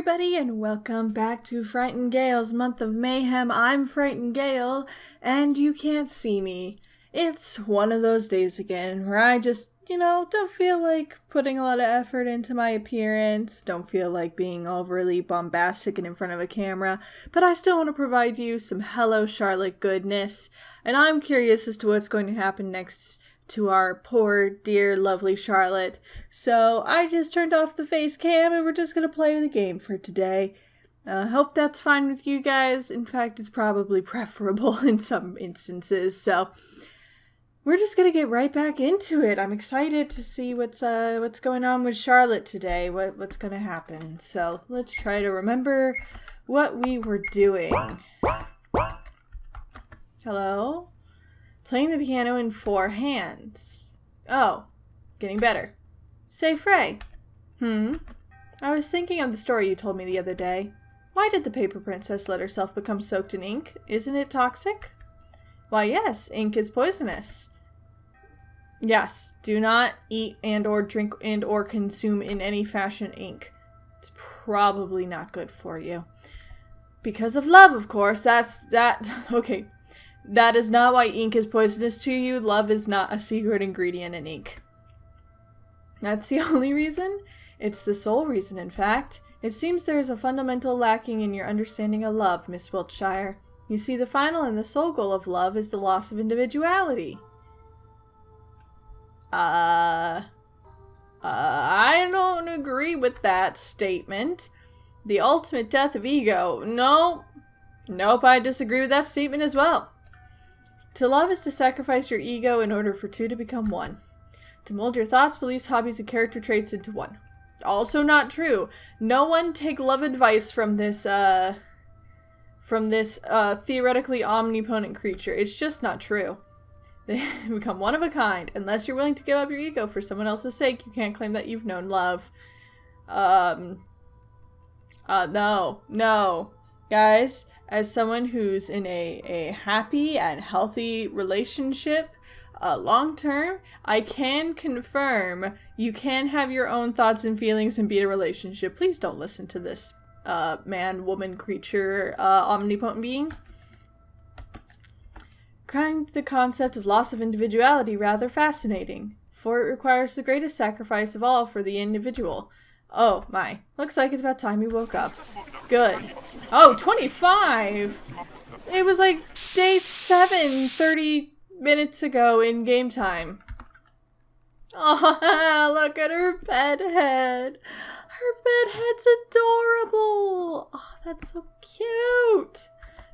everybody, and welcome back to FallenGale's Month of Mayhem. I'm FallenGale, and you can't see me. It's one of those days again where I just, don't feel like putting a lot of effort into my appearance, don't feel like being overly bombastic and in front of a camera, but I still want to provide you some Hello Charlotte goodness, and I'm curious as to what's going to happen next to our poor, dear, lovely Charlotte. So I just turned off the face cam and we're just gonna play the game for today. Hope that's fine with you guys. In fact, it's probably preferable in some instances. So we're just gonna get right back into it. I'm excited to see what's going on with Charlotte today. What's gonna happen. So let's try to remember what we were doing. Hello? Playing the piano in 4 hands. Oh, getting better. Say, Frey. I was thinking of the story you told me the other day. Why did the paper princess let herself become soaked in ink? Isn't it toxic? Why, yes, ink is poisonous. Yes, do not eat and or drink and or consume in any fashion ink. It's probably not good for you. Because of love, of course. Okay. That is not why ink is poisonous to you. Love is not a secret ingredient in ink. That's the only reason? It's the sole reason, in fact. It seems there is a fundamental lacking in your understanding of love, Miss Wiltshire. You see, the final and the sole goal of love is the loss of individuality. I don't agree with that statement. The ultimate death of ego. Nope, I disagree with that statement as well. To love is to sacrifice your ego in order for two to become one. To mold your thoughts, beliefs, hobbies, and character traits into one. Also not true. No one take love advice from this theoretically omnipotent creature. It's just not true. They become one of a kind. Unless you're willing to give up your ego for someone else's sake, you can't claim that you've known love. No. Guys, as someone who's in a happy and healthy relationship, long-term, I can confirm you can have your own thoughts and feelings and be in a relationship. Please don't listen to this man, woman, creature, omnipotent being. Find the concept of loss of individuality rather fascinating, for it requires the greatest sacrifice of all for the individual. Oh my, looks like it's about time you woke up. Good. Oh, 25! It was like day 7, 30 minutes ago in game time. Oh, look at her bed head. Her bed head's adorable. Oh, that's so cute.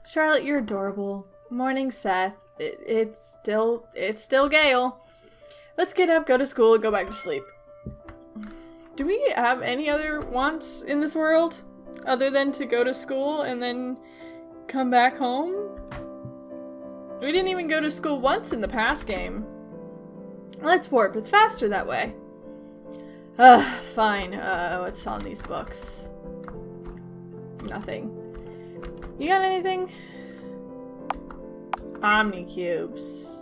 Charlotte, you're adorable. Morning, Seth. It's still Gale. Let's get up, go to school, and go back to sleep. Do we have any other wants in this world? Other than to go to school and then come back home? We didn't even go to school once in the past game. Let's warp. It's faster that way. Fine. What's on these books? Nothing. You got anything? Omnicubes.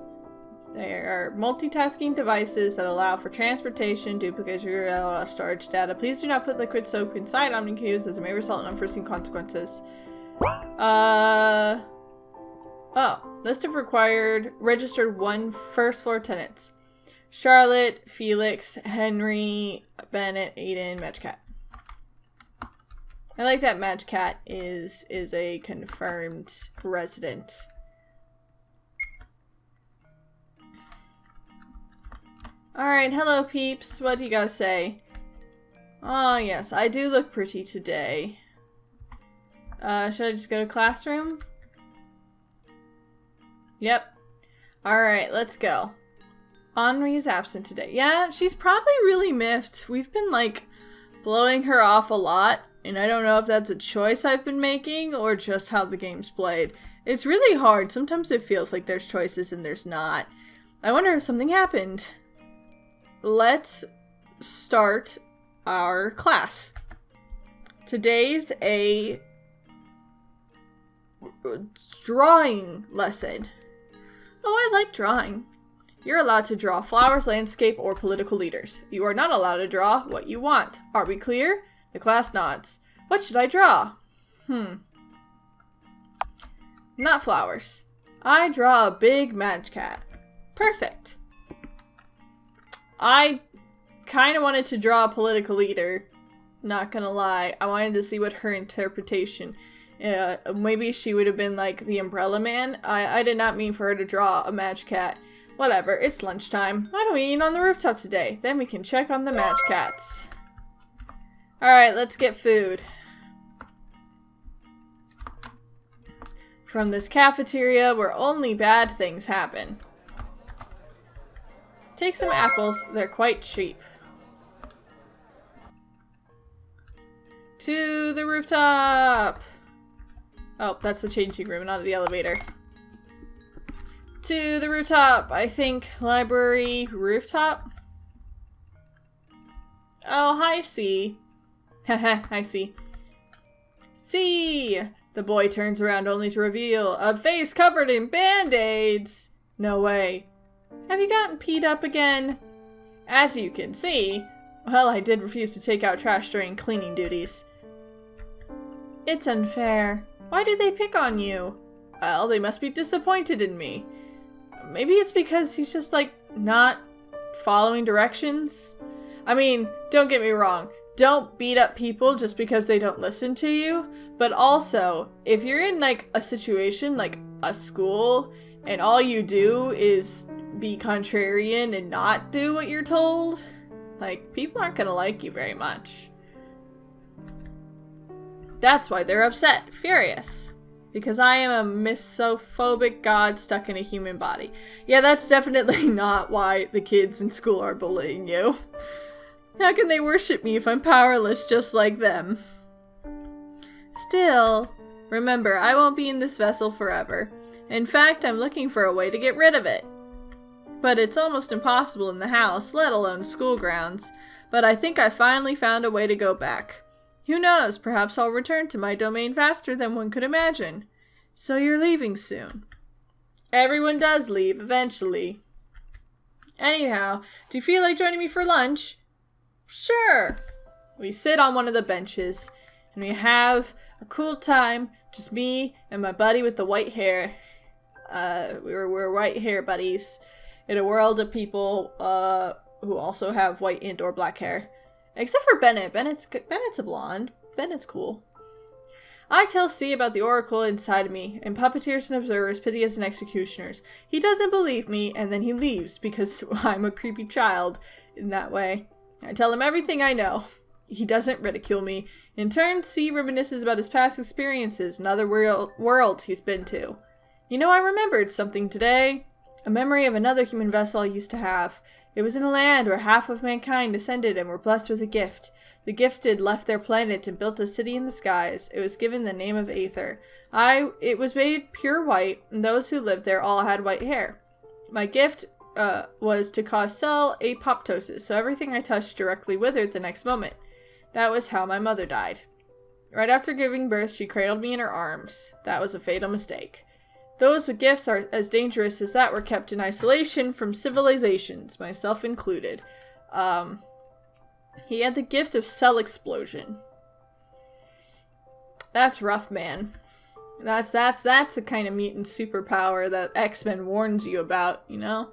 They are multitasking devices that allow for transportation, duplication, storage data. Please do not put liquid soap inside Omnicubes as it may result in unforeseen consequences. Oh. List of registered first floor tenants. Charlotte, Felix, Henry, Bennett, Aiden, Matchcat. I like that Matchcat is a confirmed resident. Alright, hello peeps. What do you gotta say? Oh yes, I do look pretty today. Should I just go to classroom? Yep. Alright, let's go. Henri is absent today. Yeah, she's probably really miffed. We've been, blowing her off a lot, and I don't know if that's a choice I've been making or just how the game's played. It's really hard. Sometimes it feels like there's choices and there's not. I wonder if something happened. Let's start our class. Today's a drawing lesson. Oh, I like drawing. You're allowed to draw flowers, landscape, or political leaders. You are not allowed to draw what you want. Are we clear? The class nods. What should I draw? Not flowers. I draw a big match cat. Perfect. I kind of wanted to draw a political leader. Not gonna lie. I wanted to see what her interpretation. Maybe she would have been like the Umbrella Man. I did not mean for her to draw a match cat. Whatever, it's lunchtime. Why don't we eat on the rooftop today? Then we can check on the match cats. Alright, let's get food. From this cafeteria where only bad things happen. Take some apples, they're quite cheap. To the rooftop! Oh, that's the changing room, not the elevator. To the rooftop! I think library rooftop? Oh, hi, C. Haha, I see. C! The boy turns around only to reveal a face covered in band-aids! No way. Have you gotten peed up again? As you can see, well, I did refuse to take out trash during cleaning duties. It's unfair. Why do they pick on you? Well, they must be disappointed in me. Maybe it's because he's just, like, not following directions? I mean, don't get me wrong. Don't beat up people just because they don't listen to you. But also, if you're in, like, a situation, like a school, and all you do is be contrarian and not do what you're told, like, people aren't gonna like you very much. That's why they're upset, furious. Because I am a misophobic god stuck in a human body. Yeah, that's definitely not why the kids in school are bullying you. How can they worship me if I'm powerless just like them? Still, remember, I won't be in this vessel forever. In fact, I'm looking for a way to get rid of it. But it's almost impossible in the house, let alone school grounds. But I think I finally found a way to go back. Who knows, perhaps I'll return to my domain faster than one could imagine. So you're leaving soon. Everyone does leave, eventually. Anyhow, do you feel like joining me for lunch? Sure. We sit on one of the benches, and we have a cool time, just me and my buddy with the white hair. We're white hair buddies in a world of people who also have white and or black hair. Except for Bennett. Bennett's a blonde. Bennett's cool. I tell C about the oracle inside of me, and puppeteers and observers piteous and executioners. He doesn't believe me, and then he leaves, because I'm a creepy child in that way. I tell him everything I know. He doesn't ridicule me. In turn, C reminisces about his past experiences and other worlds he's been to. You know, I remembered something today. A memory of another human vessel I used to have. It was in a land where half of mankind descended and were blessed with a gift. The gifted left their planet and built a city in the skies. It was given the name of Aether. It was made pure white, and those who lived there all had white hair. My gift was to cause cell apoptosis, so everything I touched directly withered the next moment. That was how my mother died. Right after giving birth, she cradled me in her arms. That was a fatal mistake. Those with gifts are as dangerous as that were kept in isolation from civilizations, myself included. He had the gift of cell explosion. That's rough, man. That's a kind of mutant superpower that X-Men warns you about, you know?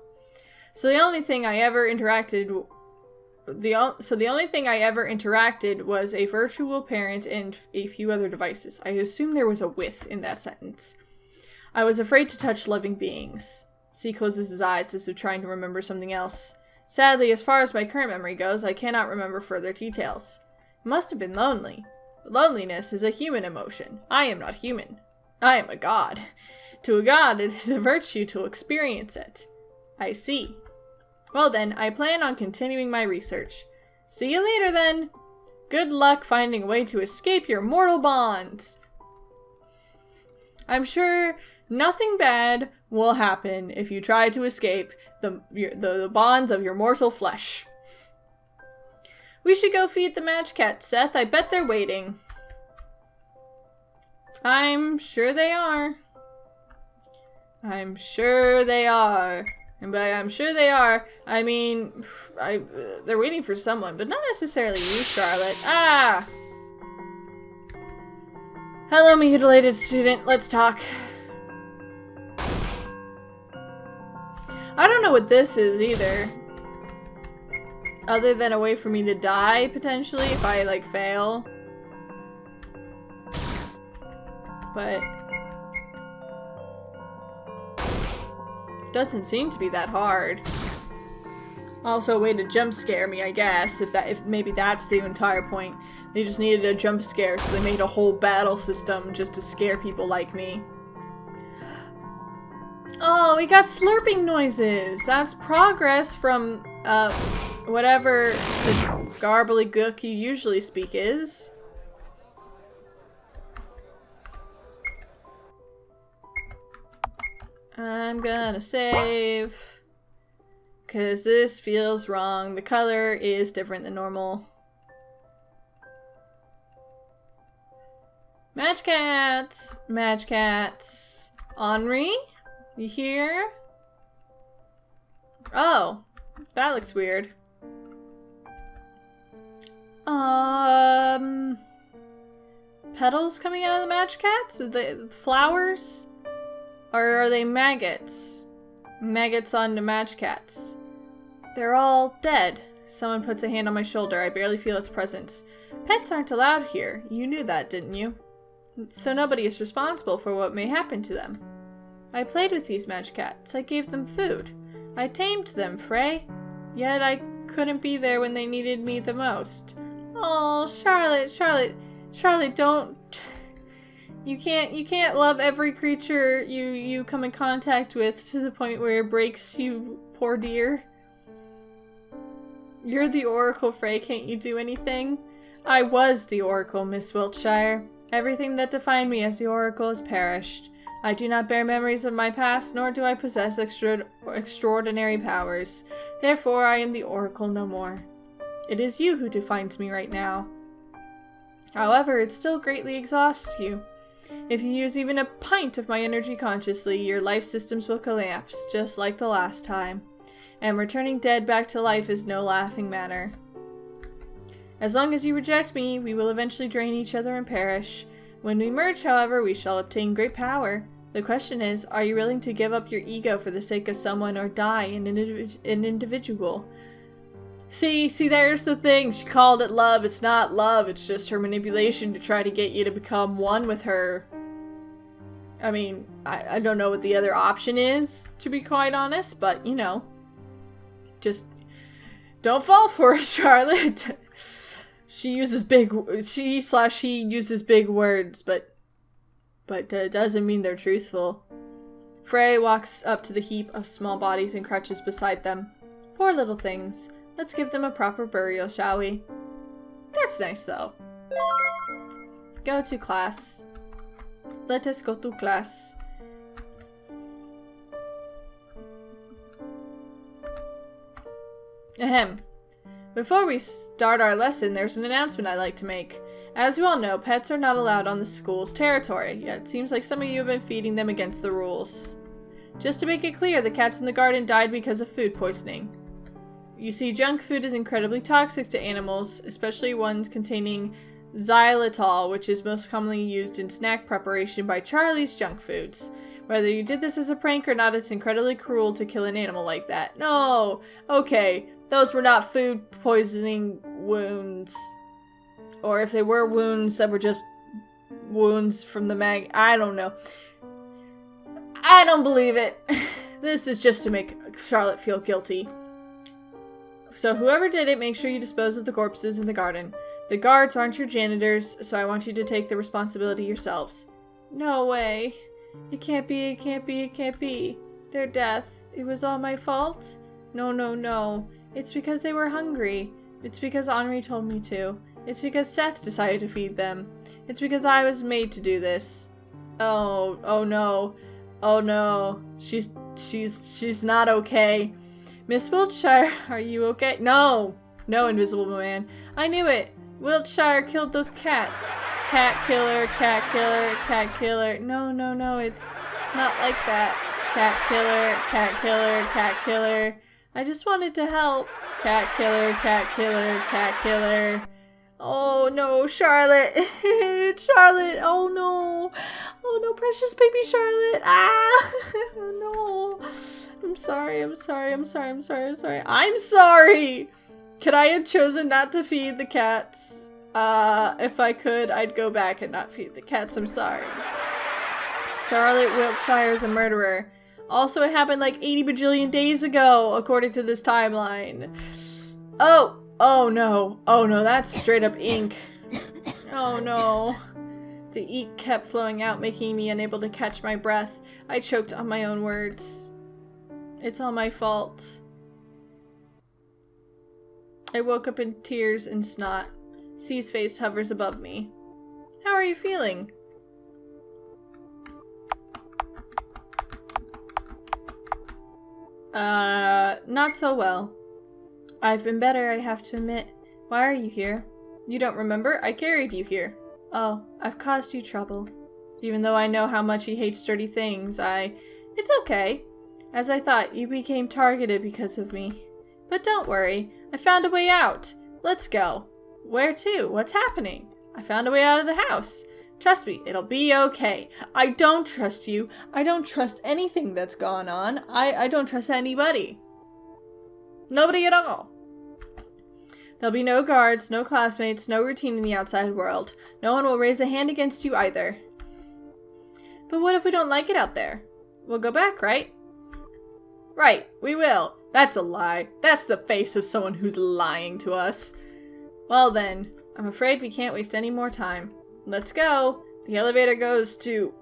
So the only thing I ever interacted was a virtual parent and a few other devices. I assume there was a with in that sentence. I was afraid to touch living beings. C closes his eyes as if trying to remember something else. Sadly, as far as my current memory goes, I cannot remember further details. It must have been lonely. Loneliness is a human emotion. I am not human. I am a god. To a god, it is a virtue to experience it. I see. Well then, I plan on continuing my research. See you later then. Good luck finding a way to escape your mortal bonds. I'm sure nothing bad will happen if you try to escape the bonds of your mortal flesh. We should go feed the match cats, Seth. I bet they're waiting. I'm sure they are. I'm sure they are. And by I'm sure they are, I mean, they're waiting for someone, but not necessarily you, Charlotte. Ah! Hello, mutilated student. Let's talk. I don't know what this is either. Other than a way for me to die, potentially, if I, like, fail. But it doesn't seem to be that hard. Also a way to jump scare me, I guess, if maybe that's the entire point. They just needed a jump scare, so they made a whole battle system just to scare people like me. Oh, we got slurping noises! That's progress from, whatever the garbly-gook you usually speak is. I'm gonna save, because this feels wrong. The color is different than normal. Match cats! Match cats. Henri? You here? Oh, that looks weird. Petals coming out of the match cats? The flowers? Or are they maggots? Maggots on the match cats. They're all dead. Someone puts a hand on my shoulder. I barely feel its presence. Pets aren't allowed here. You knew that, didn't you? So nobody is responsible for what may happen to them. I played with these match cats. I gave them food. I tamed them, Frey. Yet I couldn't be there when they needed me the most. Oh, Charlotte, don't. You can't love every creature you come in contact with to the point where it breaks you, poor dear. You're the Oracle, Frey. Can't you do anything? I was the Oracle, Miss Wiltshire. Everything that defined me as the Oracle has perished. I do not bear memories of my past, nor do I possess extraordinary powers. Therefore, I am the Oracle no more. It is you who defines me right now. However, it still greatly exhausts you. If you use even a pint of my energy consciously, your life systems will collapse, just like the last time. And returning dead back to life is no laughing matter. As long as you reject me, we will eventually drain each other and perish. When we merge, however, we shall obtain great power. The question is, are you willing to give up your ego for the sake of someone or die an individual? See, there's the thing. She called it love. It's not love. It's just her manipulation to try to get you to become one with her. I mean, I don't know what the other option is, to be quite honest, but, you know. Just don't fall for it, Charlotte. He uses big words, but doesn't mean they're truthful. Frey walks up to the heap of small bodies and crouches beside them. Poor little things. Let's give them a proper burial, shall we? That's nice, though. Go to class. Let us go to class. Ahem. Before we start our lesson, there's an announcement I'd like to make. As you all know, pets are not allowed on the school's territory, yet it seems like some of you have been feeding them against the rules. Just to make it clear, the cats in the garden died because of food poisoning. You see, junk food is incredibly toxic to animals, especially ones containing xylitol, which is most commonly used in snack preparation by Charlie's Junk Foods. Whether you did this as a prank or not, it's incredibly cruel to kill an animal like that. No! Okay, those were not food poisoning wounds. Or if they were wounds that were just wounds from the I don't know. I don't believe it. This is just to make Charlotte feel guilty. So whoever did it, make sure you dispose of the corpses in the garden. The guards aren't your janitors, so I want you to take the responsibility yourselves. No way. It can't be, it can't be, it can't be. Their death. It was all my fault? No, no, no. It's because they were hungry. It's because Henri told me to. It's because Seth decided to feed them. It's because I was made to do this. Oh no. Oh no. She's not okay. Miss Wiltshire, are you okay? No! No, Invisible Man. I knew it! Wiltshire killed those cats. Cat killer, cat killer, cat killer. No, no, no, it's not like that. Cat killer, cat killer, cat killer. I just wanted to help. Cat killer, cat killer, cat killer. Oh no, Charlotte. Charlotte, oh no. Oh no, precious baby Charlotte. Ah, no. I'm sorry. I'm sorry. Could I have chosen not to feed the cats? If I could, I'd go back and not feed the cats. I'm sorry. Charlotte Wiltshire is a murderer. Also, it happened like 80 bajillion days ago, according to this timeline. Oh no, that's straight up ink. Oh no. The ink kept flowing out, making me unable to catch my breath. I choked on my own words. It's all my fault. I woke up in tears and snot. C's face hovers above me. How are you feeling? Not so well. I've been better, I have to admit. Why are you here? You don't remember? I carried you here. Oh, I've caused you trouble. Even though I know how much he hates dirty things, It's okay. As I thought, you became targeted because of me. But don't worry, I found a way out. Let's go. Where to? What's happening? I found a way out of the house. Trust me, it'll be okay. I don't trust you. I don't trust anything that's gone on. I don't trust anybody. Nobody at all. There'll be no guards, no classmates, no routine in the outside world. No one will raise a hand against you either. But what if we don't like it out there? We'll go back, right? Right, we will. That's a lie. That's the face of someone who's lying to us. Well then, I'm afraid we can't waste any more time. Let's go. The elevator goes to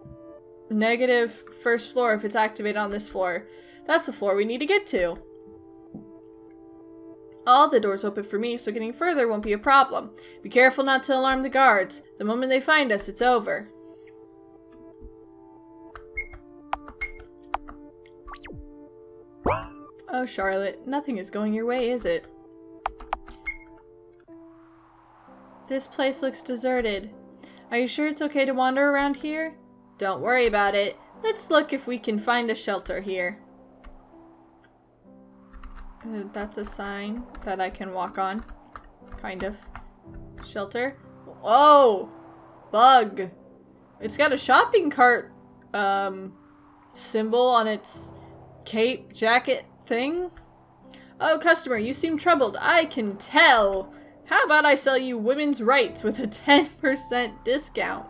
negative first floor if it's activated on this floor. That's the floor we need to get to. All the doors open for me, so getting further won't be a problem. Be careful not to alarm the guards. The moment they find us, it's over. Oh, Charlotte, nothing is going your way, is it? This place looks deserted. Are you sure it's okay to wander around here? Don't worry about it. Let's look if we can find a shelter here. That's a sign that I can walk on. Kind of. Shelter. Oh! Bug! It's got a shopping cart, symbol on its cape, jacket thing. Oh, customer, you seem troubled. I can tell. How about I sell you women's rights with a 10% discount?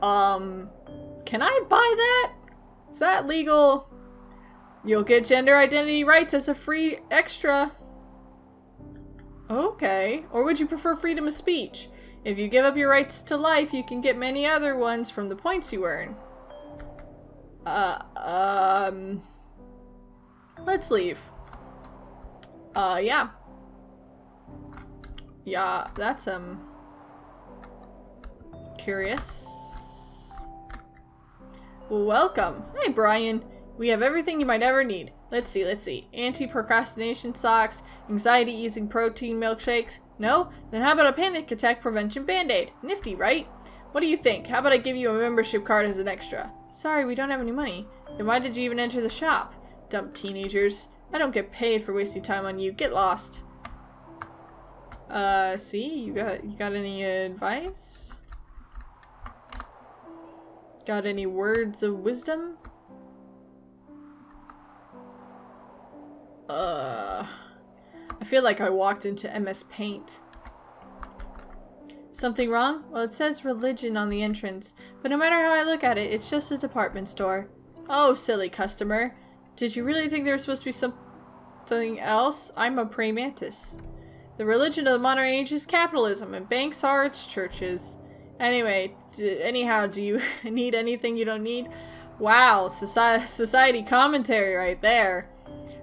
Can I buy that? Is that legal? You'll get gender identity rights as a free extra. Okay. Or would you prefer freedom of speech? If you give up your rights to life, you can get many other ones from the points you earn. Let's leave. Yeah. Yeah, that's, curious. Welcome. Hi, Brian. We have everything you might ever need. Let's see. Anti-procrastination socks, anxiety-easing protein milkshakes. No? Then how about a panic attack prevention band-aid? Nifty, right? What do you think? How about I give you a membership card as an extra? Sorry, we don't have any money. Then why did you even enter the shop? Dumb teenagers. I don't get paid for wasting time on you. Get lost. See? You got any advice? Got any words of wisdom? I feel like I walked into MS Paint. Something wrong? Well, it says religion on the entrance, but no matter how I look at it, it's just a department store. Oh, silly customer. Did you really think there was supposed to be something else? I'm a praying mantis. The religion of the modern age is capitalism, and banks are its churches. Anyway, anyhow, do you need anything you don't need? Wow, society commentary right there.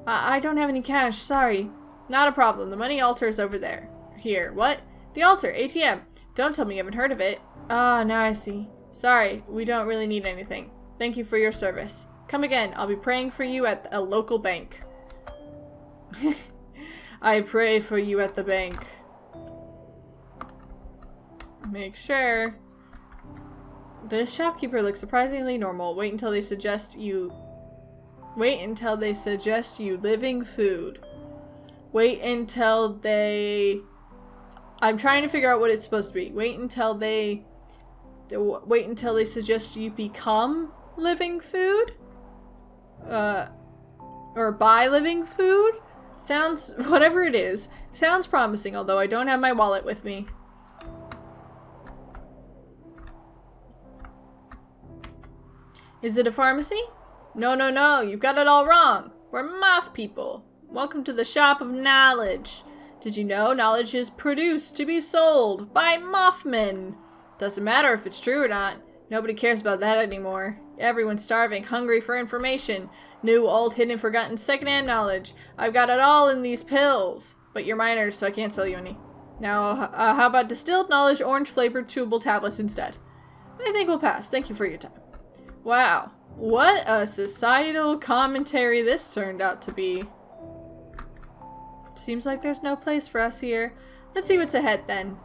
I don't have any cash, sorry. Not a problem, the money altar is over there. Here, what? The altar, ATM. Don't tell me you haven't heard of it. Ah, now I see. Sorry, we don't really need anything. Thank you for your service. Come again, I'll be praying for you at a local bank. I pray for you at the bank. Make sure. This shopkeeper looks surprisingly normal. Wait until they suggest you living food. Wait until they I'm trying to figure out what it's supposed to be. Wait until they suggest you become living food? Or buy living food? Sounds, whatever it is, sounds promising, although I don't have my wallet with me. Is it a pharmacy? No, no, no, you've got it all wrong. We're moth people. Welcome to the shop of knowledge. Did you know knowledge is produced to be sold by mothmen? Doesn't matter if it's true or not. Nobody cares about that anymore. Everyone's starving, hungry for information. New, old, hidden, forgotten, secondhand knowledge. I've got it all in these pills. But you're minors, so I can't sell you any. Now, how about distilled knowledge, orange-flavored chewable tablets instead? I think we'll pass. Thank you for your time. Wow. What a societal commentary this turned out to be. Seems like there's no place for us here. Let's see what's ahead then.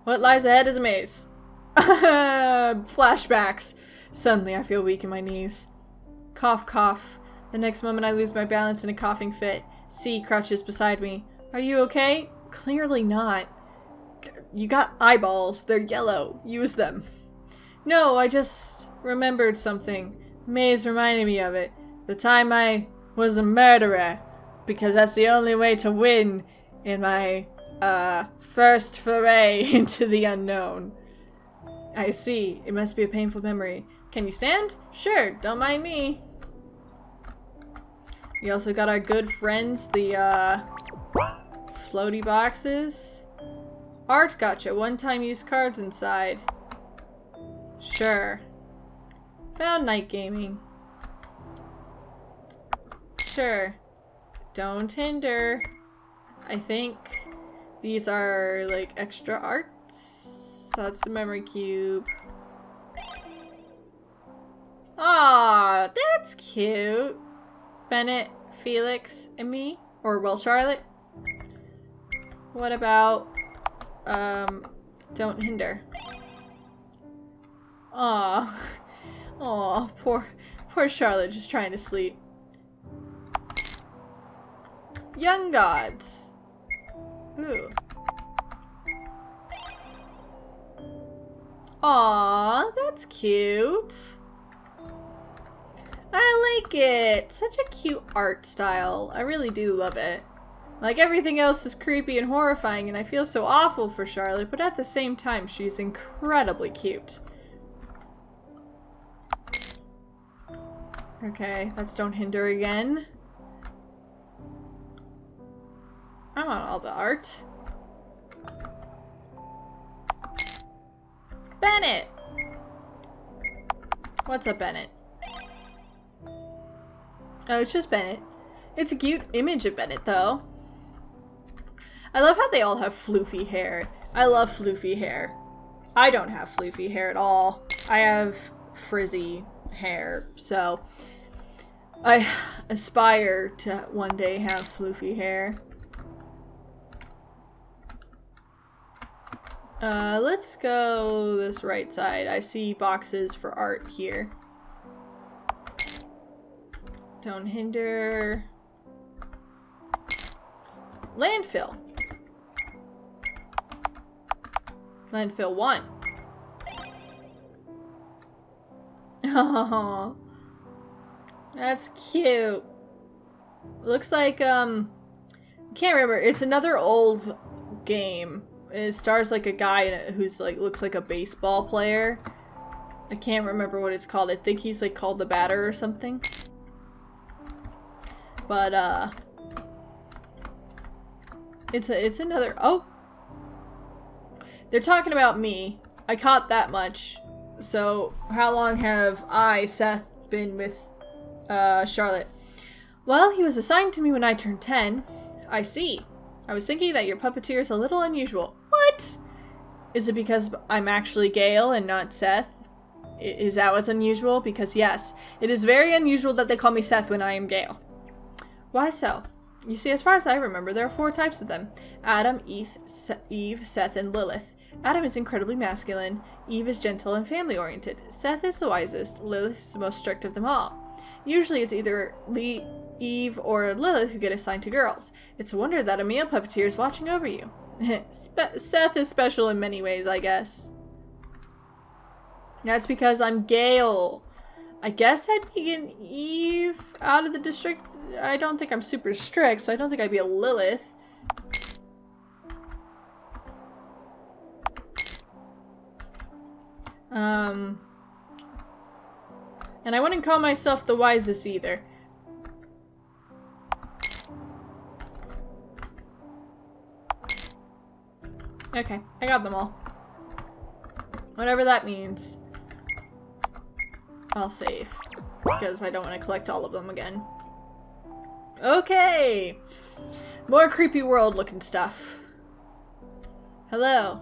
What lies ahead is a maze. Flashbacks. Suddenly I feel weak in my knees. Cough, cough. The next moment I lose my balance in a coughing fit. C crouches beside me. Are you okay? Clearly not. You got eyeballs. They're yellow. Use them. No, I just remembered something. Maze reminded me of it. The time I was a murderer. Because that's the only way to win in my first foray into the unknown. I see. It must be a painful memory. Can you stand? Sure, don't mind me. We also got our good friends, the floaty boxes. Art gotcha. One-time use cards inside. Sure. Found night gaming. Sure. Don't hinder. I think these are like extra arts. That's the memory cube. Aw, that's cute. Bennett, Felix, and me? Or, well, Charlotte? What about, don't hinder? Aw. Aw, poor Charlotte just trying to sleep. Young gods. Ooh. Aw, that's cute. I like it. Such a cute art style. I really do love it. Like, everything else is creepy and horrifying, and I feel so awful for Charlotte, but at the same time, she's incredibly cute. Okay, let's don't hinder again. I want all the art. Bennett! What's up, Bennett? Oh, it's just Bennett. It's a cute image of Bennett, though. I love how they all have floofy hair. I love floofy hair. I don't have floofy hair at all. I have frizzy hair, so I aspire to one day have floofy hair. Let's go this right side. I see boxes for art here. Don't hinder. Landfill. Landfill 1. Oh, that's cute. Looks like, I can't remember. It's another old game. It stars like a guy in it who's like, looks like a baseball player. I can't remember what it's called. I think he's like called the batter or something. But, it's another, oh! They're talking about me. I caught that much. So, how long have I, Seth, been with, Charlotte? Well, he was assigned to me when I turned 10. I see. I was thinking that your puppeteer is a little unusual. What? Is it because I'm actually Gale and not Seth? Is that what's unusual? Because yes, it is very unusual that they call me Seth when I am Gale. Why so? You see, as far as I remember, there are 4 types of them. Adam, Eve, Seth, and Lilith. Adam is incredibly masculine. Eve is gentle and family-oriented. Seth is the wisest. Lilith is the most strict of them all. Usually it's either Eve, or Lilith who get assigned to girls. It's a wonder that a male puppeteer is watching over you. Seth is special in many ways, I guess. That's because I'm Gale. I guess I'd be an Eve out of the district. I don't think I'm super strict, so I don't think I'd be a Lilith. And I wouldn't call myself the wisest either. Okay, I got them all. Whatever that means. I'll save. Because I don't want to collect all of them again. Okay! More creepy world looking stuff. Hello.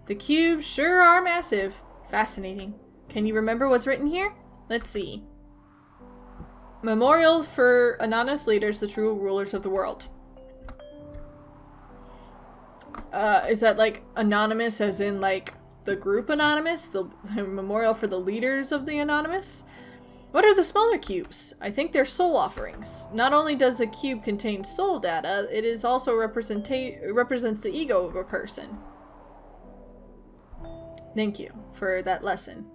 The cubes sure are massive. Fascinating. Can you remember what's written here? Let's see. Memorial for anonymous leaders, the true rulers of the world. Is that like anonymous as in like the group anonymous? The memorial for the leaders of the anonymous? What are the smaller cubes? I think they're soul offerings. Not only does a cube contain soul data, it is also represents the ego of a person. Thank you for that lesson.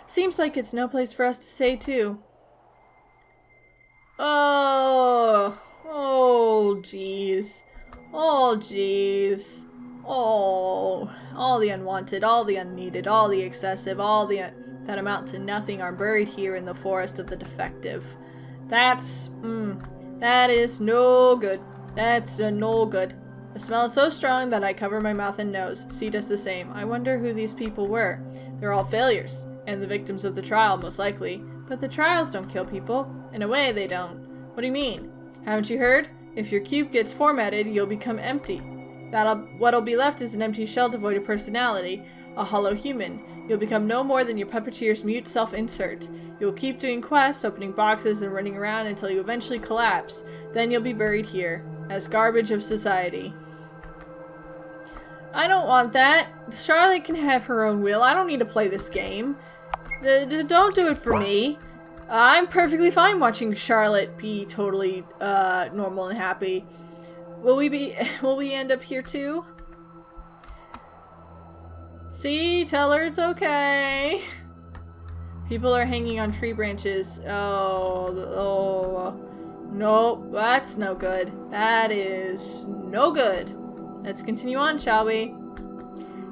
Seems like it's no place for us to say too. Oh jeez. Oh jeez. Oh, all the unwanted, all the unneeded, all the excessive, all the that amount to nothing are buried here in the forest of the defective. That is no good. That's no good. The smell is so strong that I cover my mouth and nose. C does the same. I wonder who these people were. They're all failures, and the victims of the trial, most likely. But the trials don't kill people. In a way, they don't. What do you mean? Haven't you heard? If your cube gets formatted, you'll become empty. What'll be left is an empty shell devoid of personality, a hollow human. You'll become no more than your puppeteer's mute self-insert. You'll keep doing quests, opening boxes, and running around until you eventually collapse. Then you'll be buried here, as garbage of society. I don't want that. Charlotte can have her own will. I don't need to play this game. Don't do it for me. I'm perfectly fine watching Charlotte be totally normal and happy. Will we end up here too? See, tell her it's okay. People are hanging on tree branches. Oh, no, that's no good. That is no good. Let's continue on, shall we?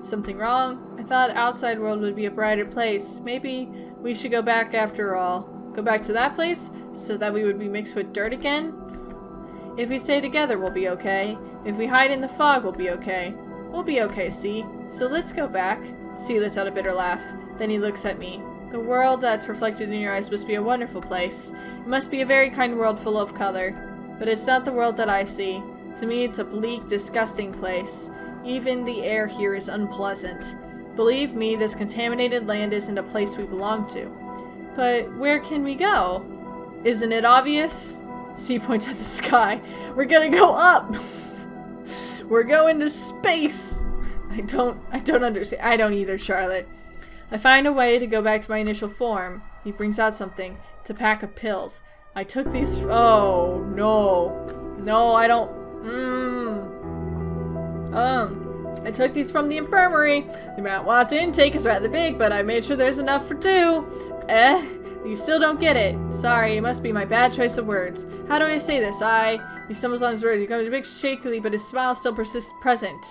Something wrong? I thought outside world would be a brighter place. Maybe we should go back after all. Go back to that place so that we would be mixed with dirt again? If we stay together, we'll be okay. If we hide in the fog, we'll be okay. We'll be okay, C. So let's go back. C lets out a bitter laugh. Then he looks at me. The world that's reflected in your eyes must be a wonderful place. It must be a very kind world full of color. But it's not the world that I see. To me, it's a bleak, disgusting place. Even the air here is unpleasant. Believe me, this contaminated land isn't a place we belong to. But where can we go? Isn't it obvious? C points at the sky. We're gonna go up! We're going to space! I don't understand. I don't either, Charlotte. I find a way to go back to my initial form. He brings out something. It's a pack of pills. I took these. Oh, no. No, I don't. I took these from the infirmary. The amount wanted to intake is rather big, but I made sure there's enough for two. You still don't get it. Sorry, it must be my bad choice of words. How do I say this? He stumbles on his words. He becomes a bit shakily, but his smile still persists present.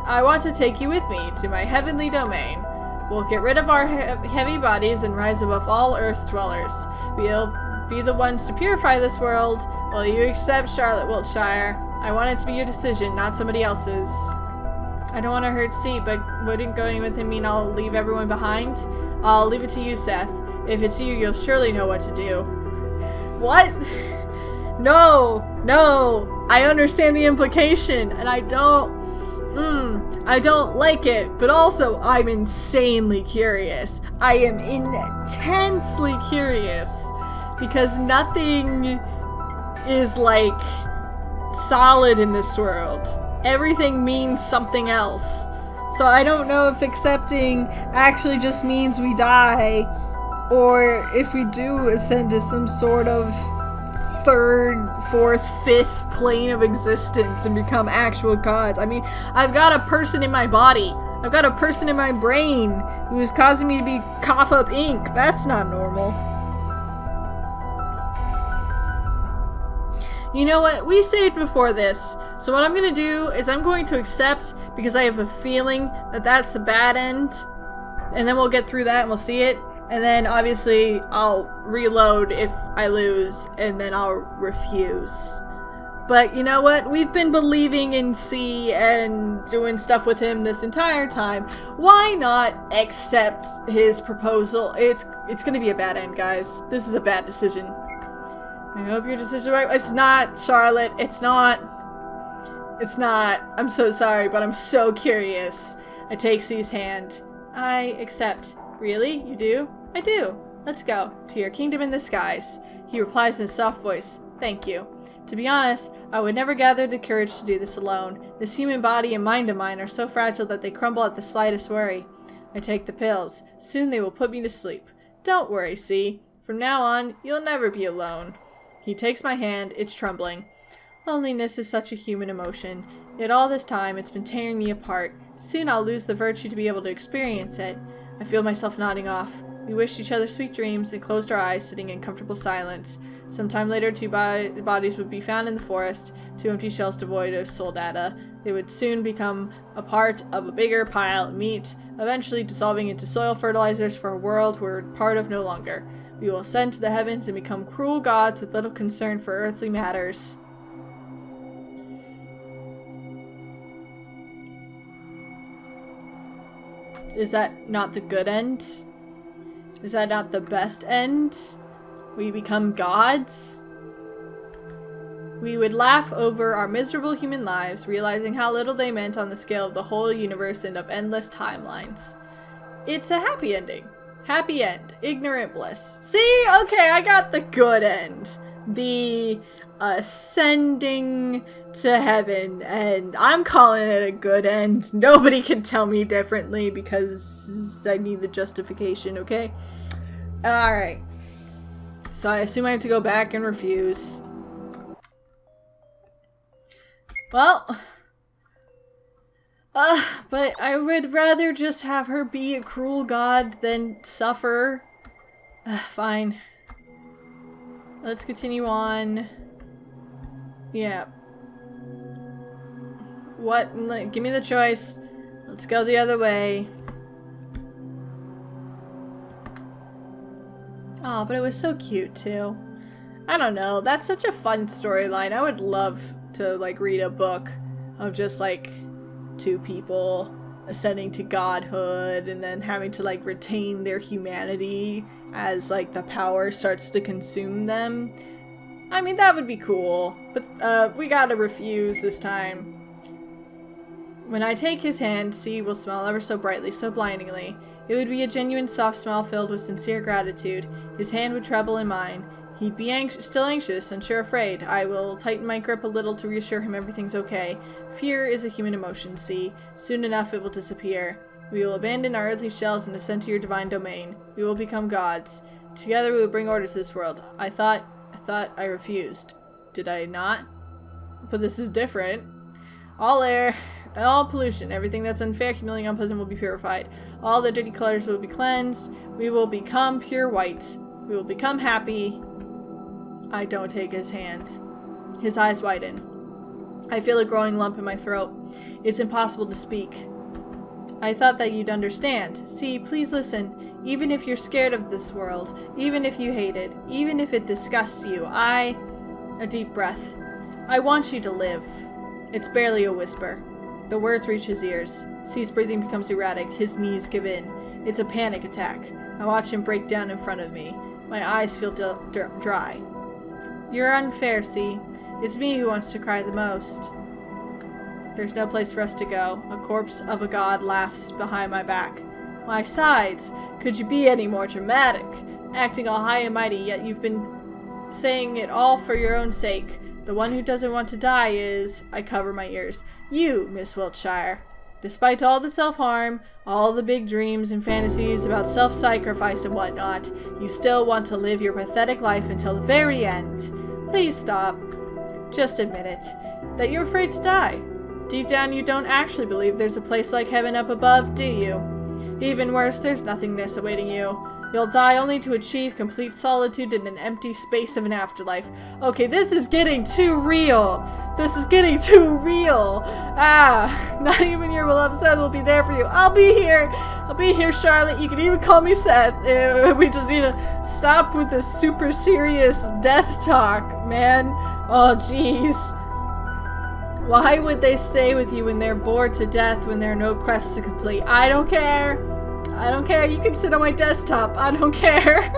I want to take you with me to my heavenly domain. We'll get rid of our heavy bodies and rise above all earth dwellers. We'll be the ones to purify this world. Will you accept Charlotte Wiltshire? I want it to be your decision, not somebody else's. I don't want to hurt C, but wouldn't going with him mean I'll leave everyone behind? I'll leave it to you, Seth. If it's you, you'll surely know what to do. What? No! I understand the implication, and I don't like it, but also I'm insanely curious. I am intensely curious, because nothing is, like, solid in this world. Everything means something else. So I don't know if accepting actually just means we die, Or if we do ascend to some sort of third, fourth, fifth plane of existence and become actual gods. I mean, I've got a person in my body. I've got a person in my brain who is causing me to cough up ink. That's not normal. You know what? We saved before this. So what I'm going to do is I'm going to accept, because I have a feeling that that's a bad end. And then we'll get through that and we'll see it. And then obviously I'll reload if I lose, and then I'll refuse. But you know what? We've been believing in C and doing stuff with him this entire time. Why not accept his proposal? It's gonna be a bad end, guys. This is a bad decision. I hope your decision right. It's not, Charlotte. It's not. It's not. I'm so sorry, but I'm so curious. I take C's hand. I accept. Really? You do? I do. Let's go. To your kingdom in the skies. He replies in a soft voice. Thank you. To be honest, I would never gather the courage to do this alone. This human body and mind of mine are so fragile that they crumble at the slightest worry. I take the pills. Soon they will put me to sleep. Don't worry, C. From now on, you'll never be alone. He takes my hand. It's trembling. Loneliness is such a human emotion. Yet all this time, it's been tearing me apart. Soon I'll lose the virtue to be able to experience it. I feel myself nodding off. We wished each other sweet dreams and closed our eyes, sitting in comfortable silence. Sometime later, two bodies would be found in the forest, two empty shells devoid of soul data. They would soon become a part of a bigger pile of meat, eventually dissolving into soil fertilizers for a world we're part of no longer. We will ascend to the heavens and become cruel gods with little concern for earthly matters. Is that not the good end? Is that not the best end? We become gods? We would laugh over our miserable human lives, realizing how little they meant on the scale of the whole universe and of endless timelines. It's a happy ending. Happy end. Ignorant bliss. See? Okay, I got the good end. The ascending to heaven, and I'm calling it a good end. Nobody can tell me differently because I need the justification, okay? Alright. So I assume I have to go back and refuse. Well, but I would rather just have her be a cruel god than suffer. Fine. Let's continue on. Yeah. What? Give me the choice. Let's go the other way. Oh, but it was so cute too. I don't know. That's such a fun storyline. I would love to like read a book of just like two people ascending to godhood and then having to like retain their humanity as like the power starts to consume them. I mean, that would be cool, but we gotta refuse this time. When I take his hand, C will smile ever so brightly, so blindingly. It would be a genuine soft smile filled with sincere gratitude. His hand would tremble in mine. He'd be still anxious, unsure, afraid. I will tighten my grip a little to reassure him everything's okay. Fear is a human emotion, C. Soon enough it will disappear. We will abandon our earthly shells and ascend to your divine domain. We will become gods. Together we will bring order to this world. I thought I refused. Did I not? But this is different. All air, all pollution, everything that's unfair, humiliating, unpleasant will be purified. All the dirty colors will be cleansed. We will become pure white. We will become happy. I don't take his hand. His eyes widen. I feel a growing lump in my throat. It's impossible to speak. I thought that you'd understand. See, please listen. Even if you're scared of this world, even if you hate it, even if it disgusts you, a deep breath. I want you to live. It's barely a whisper. The words reach his ears. C's breathing becomes erratic. His knees give in. It's a panic attack. I watch him break down in front of me. My eyes feel dry. You're unfair, C. It's me who wants to cry the most. There's no place for us to go. A corpse of a god laughs behind my back. My sides! Could you be any more dramatic? Acting all high and mighty, yet you've been saying it all for your own sake. The one who doesn't want to die is... I cover my ears. You, Miss Wiltshire. Despite all the self-harm, all the big dreams and fantasies about self-sacrifice and whatnot, you still want to live your pathetic life until the very end. Please stop. Just admit it. That you're afraid to die. Deep down, you don't actually believe there's a place like heaven up above, do you? Even worse, there's nothingness awaiting you. You'll die only to achieve complete solitude in an empty space of an afterlife. Okay, this is getting too real. This is getting too real. Not even your beloved Seth will be there for you. I'll be here. I'll be here, Charlotte. You can even call me Seth. We just need to stop with this super serious death talk, man. Oh, jeez. Why would they stay with you when they're bored to death when there are no quests to complete? I don't care. I don't care. You can sit on my desktop. I don't care.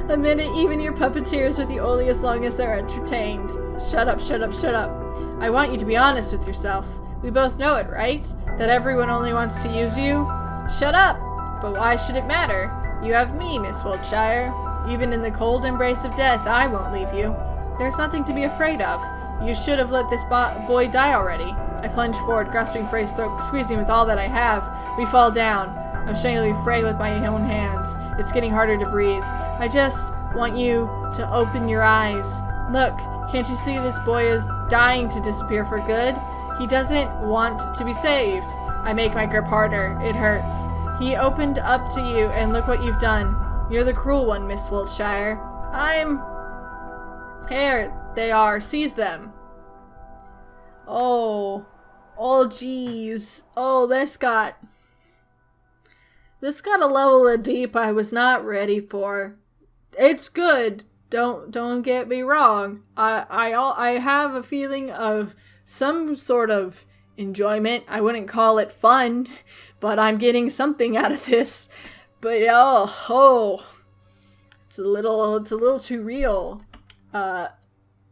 The minute even your puppeteers are the only as long as they're entertained. Shut up, shut up, shut up. I want you to be honest with yourself. We both know it, right? That everyone only wants to use you? Shut up! But why should it matter? You have me, Miss Wiltshire. Even in the cold embrace of death, I won't leave you. There's nothing to be afraid of. You should have let this boy die already. I plunge forward, grasping Frey's throat, squeezing with all that I have. We fall down. I'm strangling Frey with my own hands. It's getting harder to breathe. I just want you to open your eyes. Look, can't you see this boy is dying to disappear for good? He doesn't want to be saved. I make my grip harder. It hurts. He opened up to you, and look what you've done. You're the cruel one, Miss Wiltshire. Here they are. Seize them. Oh. Oh, jeez. Oh, this got a level of deep I was not ready for. It's good. Don't get me wrong. I have a feeling of some sort of enjoyment. I wouldn't call it fun, but I'm getting something out of this. But it's a little too real.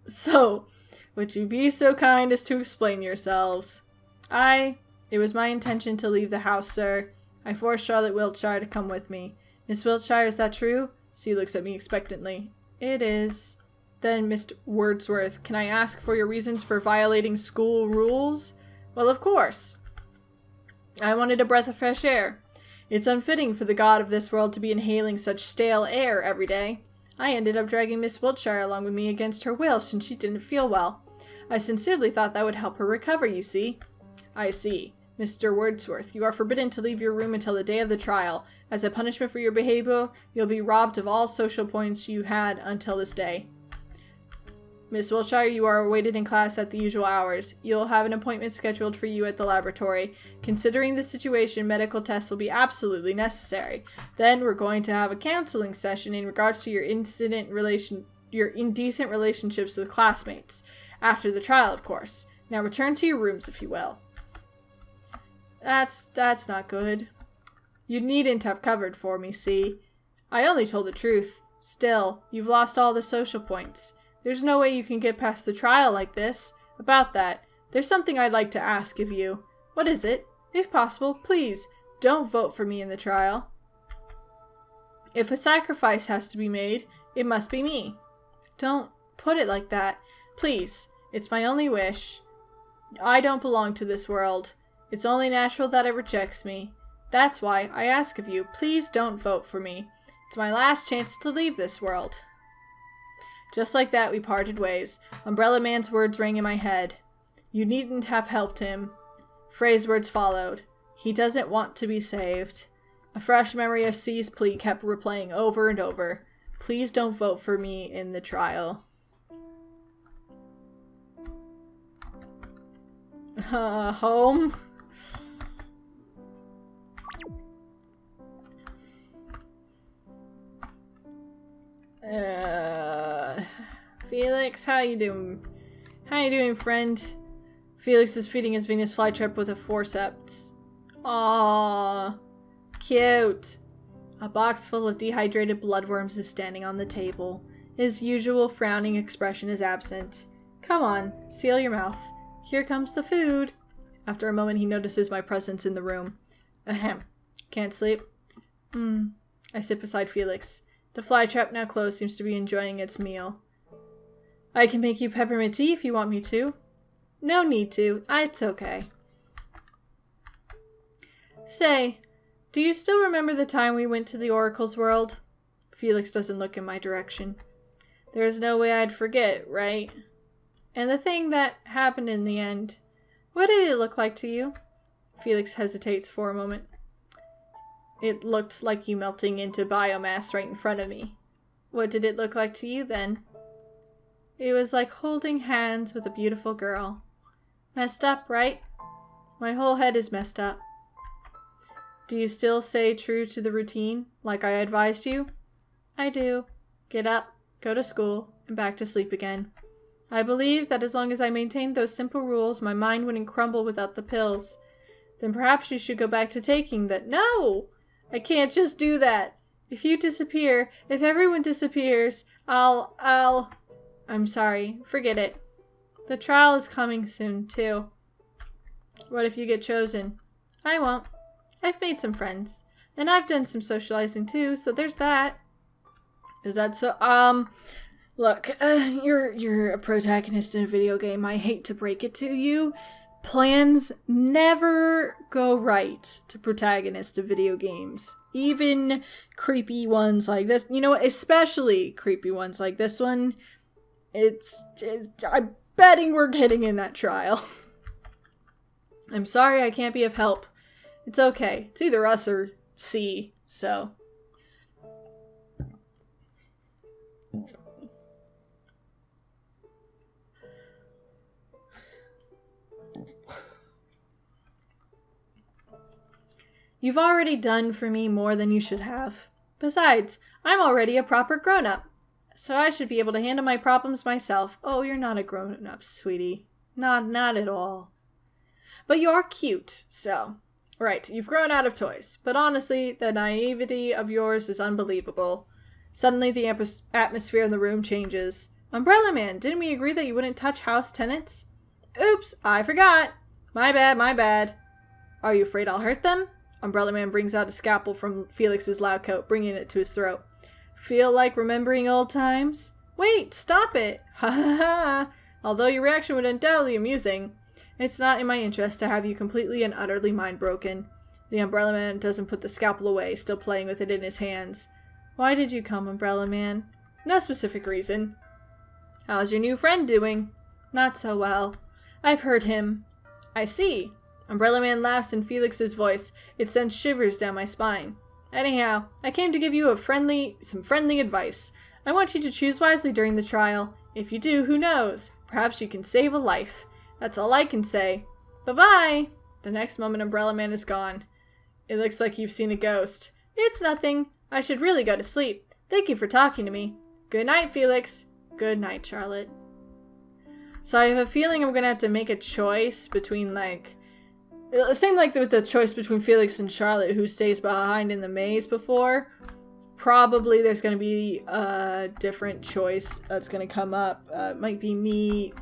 So, would you be so kind as to explain yourselves? It was my intention to leave the house, sir. I forced Charlotte Wiltshire to come with me. Miss Wiltshire, is that true? C looks at me expectantly. It is. Then, Mr. Wordsworth, can I ask for your reasons for violating school rules? Well, of course. I wanted a breath of fresh air. It's unfitting for the god of this world to be inhaling such stale air every day. I ended up dragging Miss Wiltshire along with me against her will since she didn't feel well. I sincerely thought that would help her recover, you see. I see. Mr. Wordsworth, you are forbidden to leave your room until the day of the trial. As a punishment for your behavior, you'll be robbed of all social points you had until this day. Miss Wiltshire, you are awaited in class at the usual hours. You'll have an appointment scheduled for you at the laboratory. Considering the situation, medical tests will be absolutely necessary. Then we're going to have a counseling session in regards to your indecent relationships with classmates. After the trial, of course. Now return to your rooms, if you will. That's not good. You needn't have covered for me, see? I only told the truth. Still, you've lost all the social points. There's no way you can get past the trial like this. About that, there's something I'd like to ask of you. What is it? If possible, please, don't vote for me in the trial. If a sacrifice has to be made, it must be me. Don't put it like that. Please, it's my only wish. I don't belong to this world. It's only natural that it rejects me. That's why I ask of you, please don't vote for me. It's my last chance to leave this world. Just like that, we parted ways. Umbrella Man's words rang in my head. You needn't have helped him. Frey's words followed. He doesn't want to be saved. A fresh memory of C's plea kept replaying over and over. Please don't vote for me in the trial. Home? Felix, how you doing? How you doing, friend? Felix is feeding his Venus flytrap with a forceps. Aww. Cute. A box full of dehydrated bloodworms is standing on the table. His usual frowning expression is absent. Come on, seal your mouth. Here comes the food. After a moment, he notices my presence in the room. Ahem. Can't sleep? I sit beside Felix. The flytrap, now closed, seems to be enjoying its meal. I can make you peppermint tea if you want me to. No need to. It's okay. Say, do you still remember the time we went to the Oracle's world? Felix doesn't look in my direction. There's no way I'd forget, right? And the thing that happened in the end, what did it look like to you? Felix hesitates for a moment. It looked like you melting into biomass right in front of me. What did it look like to you then? It was like holding hands with a beautiful girl. Messed up, right? My whole head is messed up. Do you still stay true to the routine, like I advised you? I do. Get up, go to school, and back to sleep again. I believe that as long as I maintained those simple rules, my mind wouldn't crumble without the pills. Then perhaps you should go back to taking that. No! I can't just do that. If you disappear, if everyone disappears, I'm sorry. Forget it. The trial is coming soon, too. What if you get chosen? I won't. I've made some friends. And I've done some socializing, too, so there's that. Is that so? Look, you're a protagonist in a video game. I hate to break it to you. Plans never go right to protagonists of video games. Even creepy ones like this. You know what? Especially creepy ones like this one. I'm betting we're getting in that trial. I'm sorry I can't be of help. It's okay. It's either us or C, so... You've already done for me more than you should have. Besides, I'm already a proper grown-up, so I should be able to handle my problems myself. Oh, you're not a grown-up, sweetie. Not at all. But you're cute, so... Right, you've grown out of toys, but honestly, the naivety of yours is unbelievable. Suddenly, the atmosphere in the room changes. Umbrella Man, didn't we agree that you wouldn't touch house tenants? Oops, I forgot. My bad. Are you afraid I'll hurt them? Umbrella Man brings out a scalpel from Felix's loud coat, bringing it to his throat. Feel like remembering old times? Wait, stop it! Ha ha ha! Although your reaction would undoubtedly be amusing, it's not in my interest to have you completely and utterly mind-broken. The Umbrella Man doesn't put the scalpel away, still playing with it in his hands. Why did you come, Umbrella Man? No specific reason. How's your new friend doing? Not so well. I've heard him. I see. Umbrella Man laughs in Felix's voice. It sends shivers down my spine. Anyhow, I came to give you some friendly advice. I want you to choose wisely during the trial. If you do, who knows? Perhaps you can save a life. That's all I can say. Bye-bye! The next moment, Umbrella Man is gone. It looks like you've seen a ghost. It's nothing. I should really go to sleep. Thank you for talking to me. Good night, Felix. Good night, Charlotte. So I have a feeling I'm gonna have to make a choice between, like... Same like with the choice between Felix and Charlotte, who stays behind in the maze before. Probably there's going to be a different choice that's going to come up. Might be me,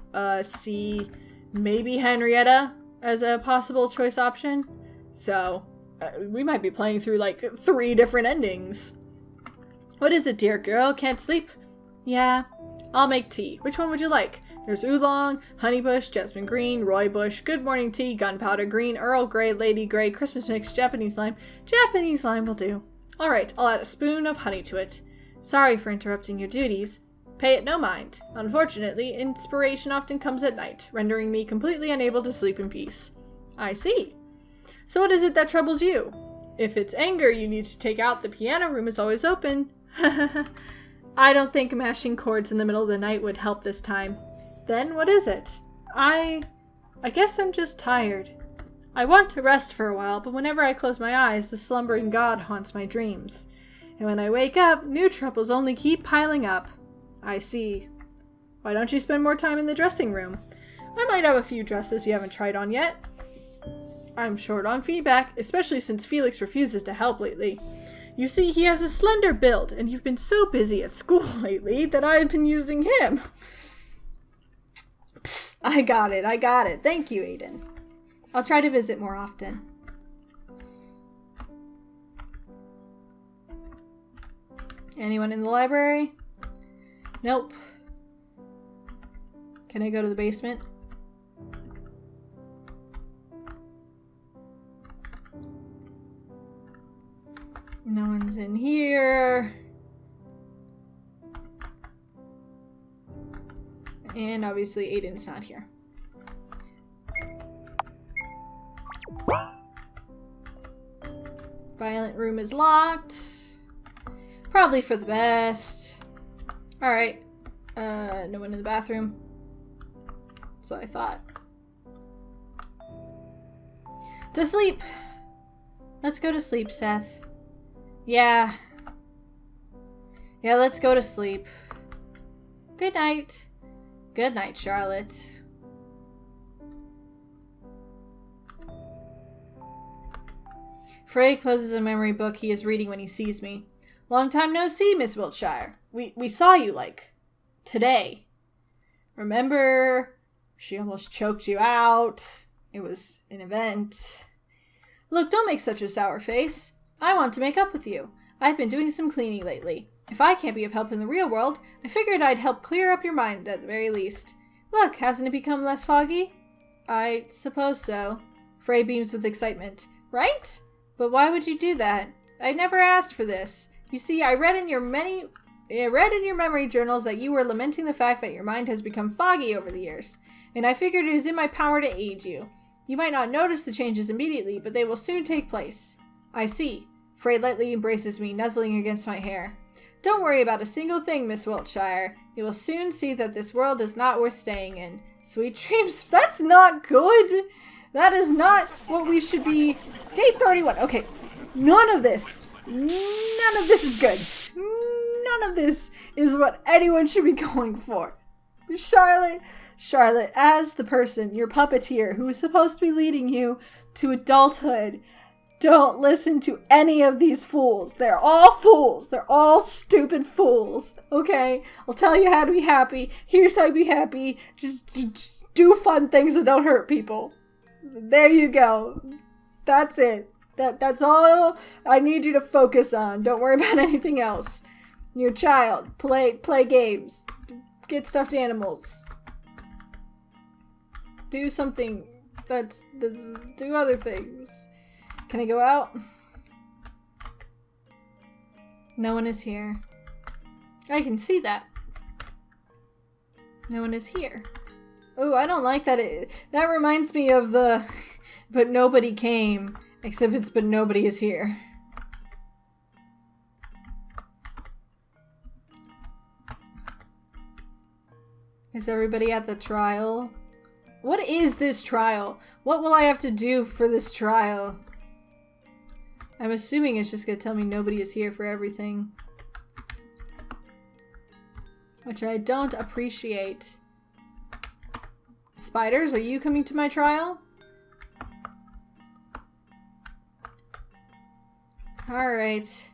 C, maybe Henrietta as a possible choice option. So, we might be playing through like 3 different endings. What is it, dear girl? Can't sleep? Yeah. I'll make tea. Which one would you like? There's oolong, honeybush, jasmine green, rooibos, good morning tea, gunpowder green, Earl Grey, Lady Grey, Christmas mix, Japanese lime. Japanese lime will do. Alright, I'll add a spoon of honey to it. Sorry for interrupting your duties. Pay it no mind. Unfortunately, inspiration often comes at night, rendering me completely unable to sleep in peace. I see. So what is it that troubles you? If it's anger you need to take out, the piano room is always open. I don't think mashing chords in the middle of the night would help this time. Then what is it? I guess I'm just tired. I want to rest for a while, but whenever I close my eyes, the slumbering god haunts my dreams. And when I wake up, new troubles only keep piling up. I see. Why don't you spend more time in the dressing room? I might have a few dresses you haven't tried on yet. I'm short on feedback, especially since Felix refuses to help lately. You see, he has a slender build, and you've been so busy at school lately that I've been using him. Psst, I got it. Thank you, Aiden. I'll try to visit more often. Anyone in the library? Nope. Can I go to the basement? No one's in here. And obviously Aiden's not here. Violent room is locked. Probably for the best. Alright. No one in the bathroom. That's what I thought. To sleep! Let's go to sleep, Seth. Yeah. Yeah, let's go to sleep. Good night. Good night, Charlotte. Frey closes a memory book he is reading when he sees me. Long time no see, Miss Wiltshire. We saw you, like, today. Remember? She almost choked you out. It was an event. Look, don't make such a sour face. I want to make up with you. I've been doing some cleaning lately. If I can't be of help in the real world, I figured I'd help clear up your mind at the very least. Look, hasn't it become less foggy? I suppose so. Frey beams with excitement. Right? But why would you do that? I never asked for this. You see, I read in your memory journals that you were lamenting the fact that your mind has become foggy over the years, and I figured it is in my power to aid you. You might not notice the changes immediately, but they will soon take place. I see. Frey lightly embraces me, nuzzling against my hair. Don't worry about a single thing, Miss Wiltshire. You will soon see that this world is not worth staying in. Sweet dreams. That's not good. That is not what we should be. Date 31. Okay. None of this is good. None of this is what anyone should be going for. Charlotte, as the person, your puppeteer, who is supposed to be leading you to adulthood, don't listen to any of these fools. They're all fools. They're all stupid fools. Okay? I'll tell you how to be happy. Here's how to be happy. Just do fun things that don't hurt people. There you go. That's it. That's all I need you to focus on. Don't worry about anything else. You're a child. Play games. Get stuffed animals. Do something do other things. Can I go out? No one is here. I can see that. No one is here. Oh, I don't like that. That reminds me of the but nobody came. Except it's but nobody is here. Is everybody at the trial? What is this trial? What will I have to do for this trial? I'm assuming it's just gonna tell me nobody is here for everything. Which I don't appreciate. Spiders, are you coming to my trial? Alright.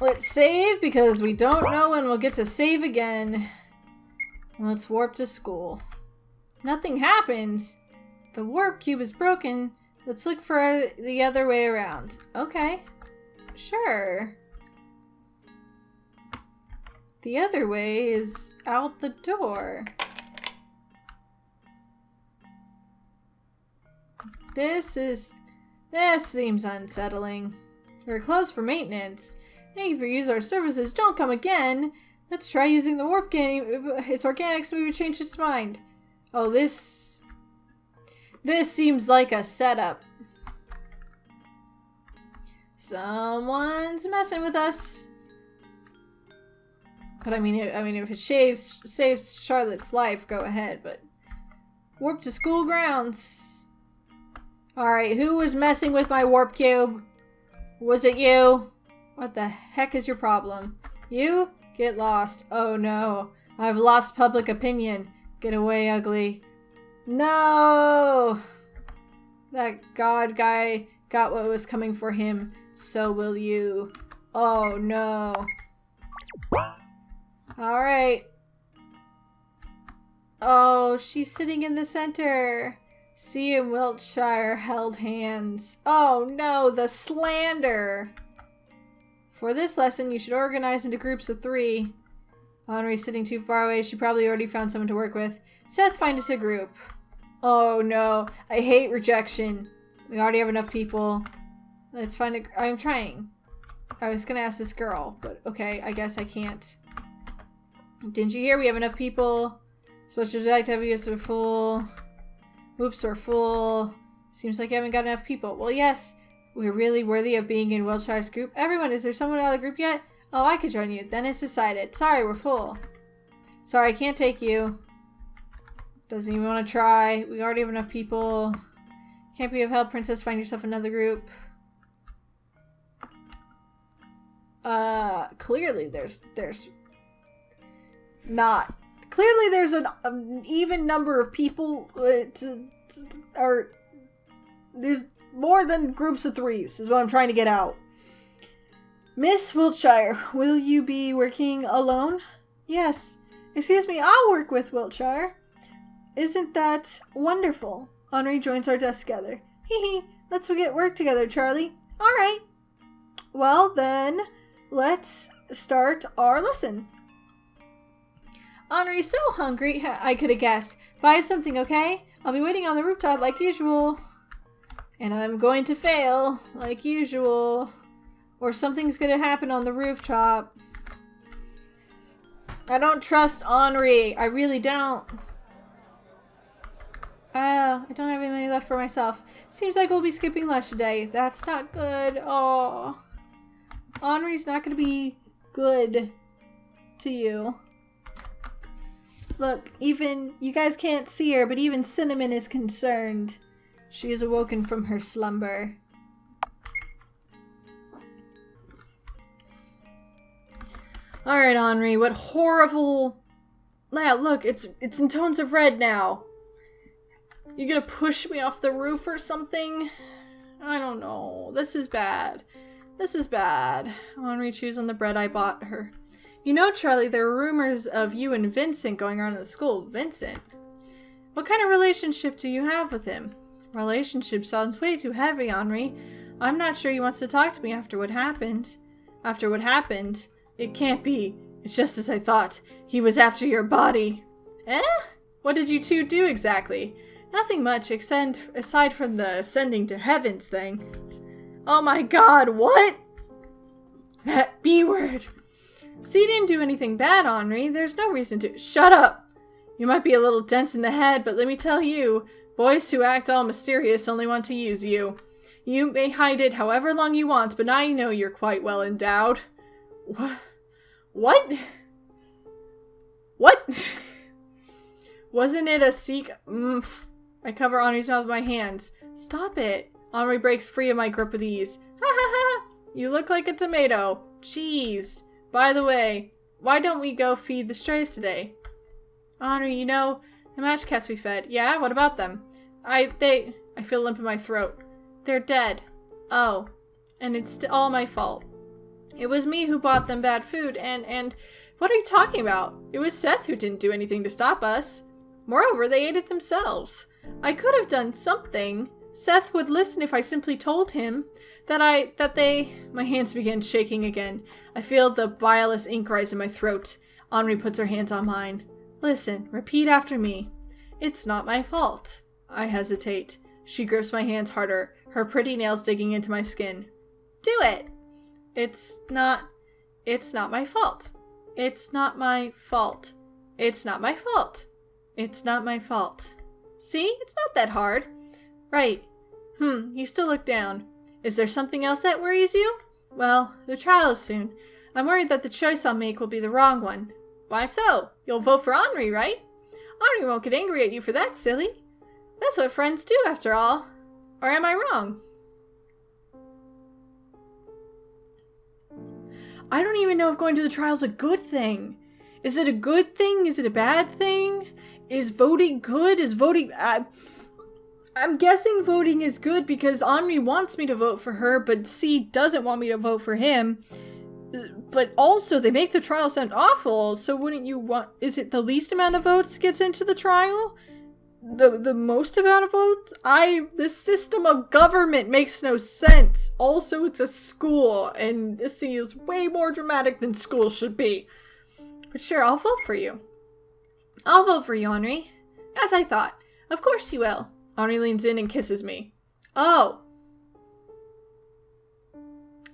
Let's save because we don't know when we'll get to save again. Let's warp to school. Nothing happens. The warp cube is broken. Let's look for the other way around. Okay. Sure. The other way is out the door. This seems unsettling. We're closed for maintenance. Thank you for using our services. Don't come again. Let's try using the warp game. It's organic, so we would change its mind. Oh, this seems like a setup. Someone's messing with us. But I mean, if it saves Charlotte's life, go ahead. But warp to school grounds. All right, who was messing with my warp cube? Was it you? What the heck is your problem? You? Get lost. Oh no. I've lost public opinion. Get away, ugly. No! That god guy got what was coming for him. So will you. Oh no. Alright. Oh, she's sitting in the center. C and Wiltshire held hands. Oh no, the slander! For this lesson, you should organize into groups of 3. Henry's sitting too far away. She probably already found someone to work with. Seth, find us a group. Oh no, I hate rejection. We already have enough people. Let's find a... I'm trying. I was gonna ask this girl, but okay, I guess I can't. Didn't you hear? We have enough people. Special activities are full. Oops, we're full. Seems like you haven't got enough people. Well, yes. We're really worthy of being in Wiltshire's group. Everyone, is there someone out of the group yet? Oh, I could join you. Then it's decided. Sorry, we're full. Sorry, I can't take you. Doesn't even want to try. We already have enough people. Can't be of help, princess. Find yourself another group. Clearly there's not. Clearly there's an even number of people or there's more than groups of threes is what I'm trying to get out. Miss Wiltshire, will you be working alone? Yes. Excuse me, I'll work with Wiltshire. Isn't that wonderful? Henri joins our desk together. Hee hee, let's get work together, Charlie. Alright. Well then, let's start our lesson. Henri's so hungry, I could have guessed. Buy something, okay? I'll be waiting on the rooftop like usual. And I'm going to fail, like usual. Or something's gonna happen on the rooftop. I don't trust Henri. I really don't. Oh, I don't have any money left for myself. Seems like we'll be skipping lunch today. That's not good. Oh. Henri's not gonna be good to you. Look, even, you guys can't see her, but even Cinnamon is concerned. She is awoken from her slumber. Alright, Henri, what horrible... Yeah, look, it's in tones of red now. You gonna push me off the roof or something? I don't know. This is bad. This is bad. Henri chews on the bread I bought her. You know, Charlie, there are rumors of you and Vincent going around in the school. Vincent? What kind of relationship do you have with him? Relationship sounds way too heavy, Henri. I'm not sure he wants to talk to me after what happened. After what happened? It can't be. It's just as I thought. He was after your body. Eh? What did you two do exactly? Nothing much, aside from the ascending to heavens thing. Oh my god, what? That B word. See, you didn't do anything bad, Henri. There's no reason to. Shut up! You might be a little dense in the head, but let me tell you, boys who act all mysterious only want to use you. You may hide it however long you want, but I know you're quite well endowed. What? What? Wasn't it a I cover Henri's mouth with my hands. Stop it. Henri breaks free of my grip with ease. Ha ha ha! You look like a tomato. Jeez. By the way, why don't we go feed the strays today? Henri, you know, the match cats we fed. Yeah, what about them? I feel limp in my throat. They're dead. Oh. And it's all my fault. It was me who bought them bad food, and what are you talking about? It was Seth who didn't do anything to stop us. Moreover, they ate it themselves. I could have done something. Seth would listen if I simply told him my hands began shaking again. I feel the bilious ink rise in my throat. Henri puts her hands on mine. Listen, repeat after me. It's not my fault. I hesitate. She grips my hands harder, her pretty nails digging into my skin. Do it! It's not my fault. It's not my fault. It's not my fault. It's not my fault. See? It's not that hard. Right. You still look down. Is there something else that worries you? Well, the trial is soon. I'm worried that the choice I'll make will be the wrong one. Why so? You'll vote for Henri, right? Henri won't get angry at you for that, silly. That's what friends do, after all. Or am I wrong? I don't even know if going to the trial is a good thing. Is it a good thing? Is it a bad thing? Is voting good? Is voting... I'm guessing voting is good because Henri wants me to vote for her, but C doesn't want me to vote for him. But also, they make the trial sound awful, so wouldn't you want... Is it the least amount of votes gets into the trial? The most amount of votes? This system of government makes no sense. Also, it's a school, and this is way more dramatic than school should be. But sure, I'll vote for you. I'll vote for you, Henri. As I thought. Of course you will. Henri leans in and kisses me. Oh.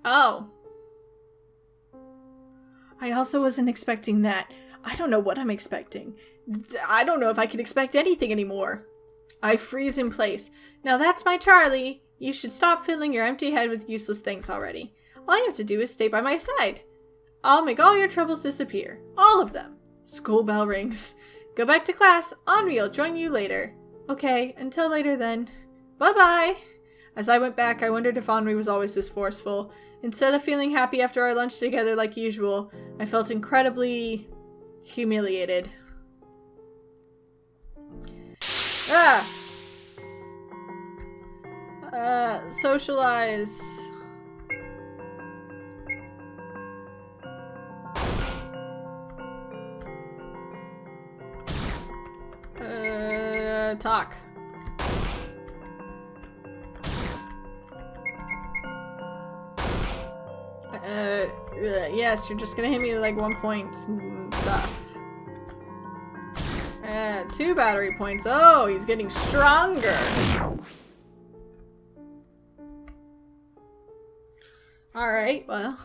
Oh. I also wasn't expecting that. I don't know what I'm expecting. I don't know if I can expect anything anymore. I freeze in place. Now that's my Charlie. You should stop filling your empty head with useless things already. All you have to do is stay by my side. I'll make all your troubles disappear. All of them. School bell rings. Go back to class. Henri will join you later. Okay, until later then. Bye-bye. As I went back, I wondered if Henri was always this forceful. Instead of feeling happy after our lunch together like usual, I felt incredibly humiliated. Ah! Socialize. Talk. Yes, you're just gonna hit me like 1 point and stuff. 2 battery points. Oh, he's getting stronger. Alright, well.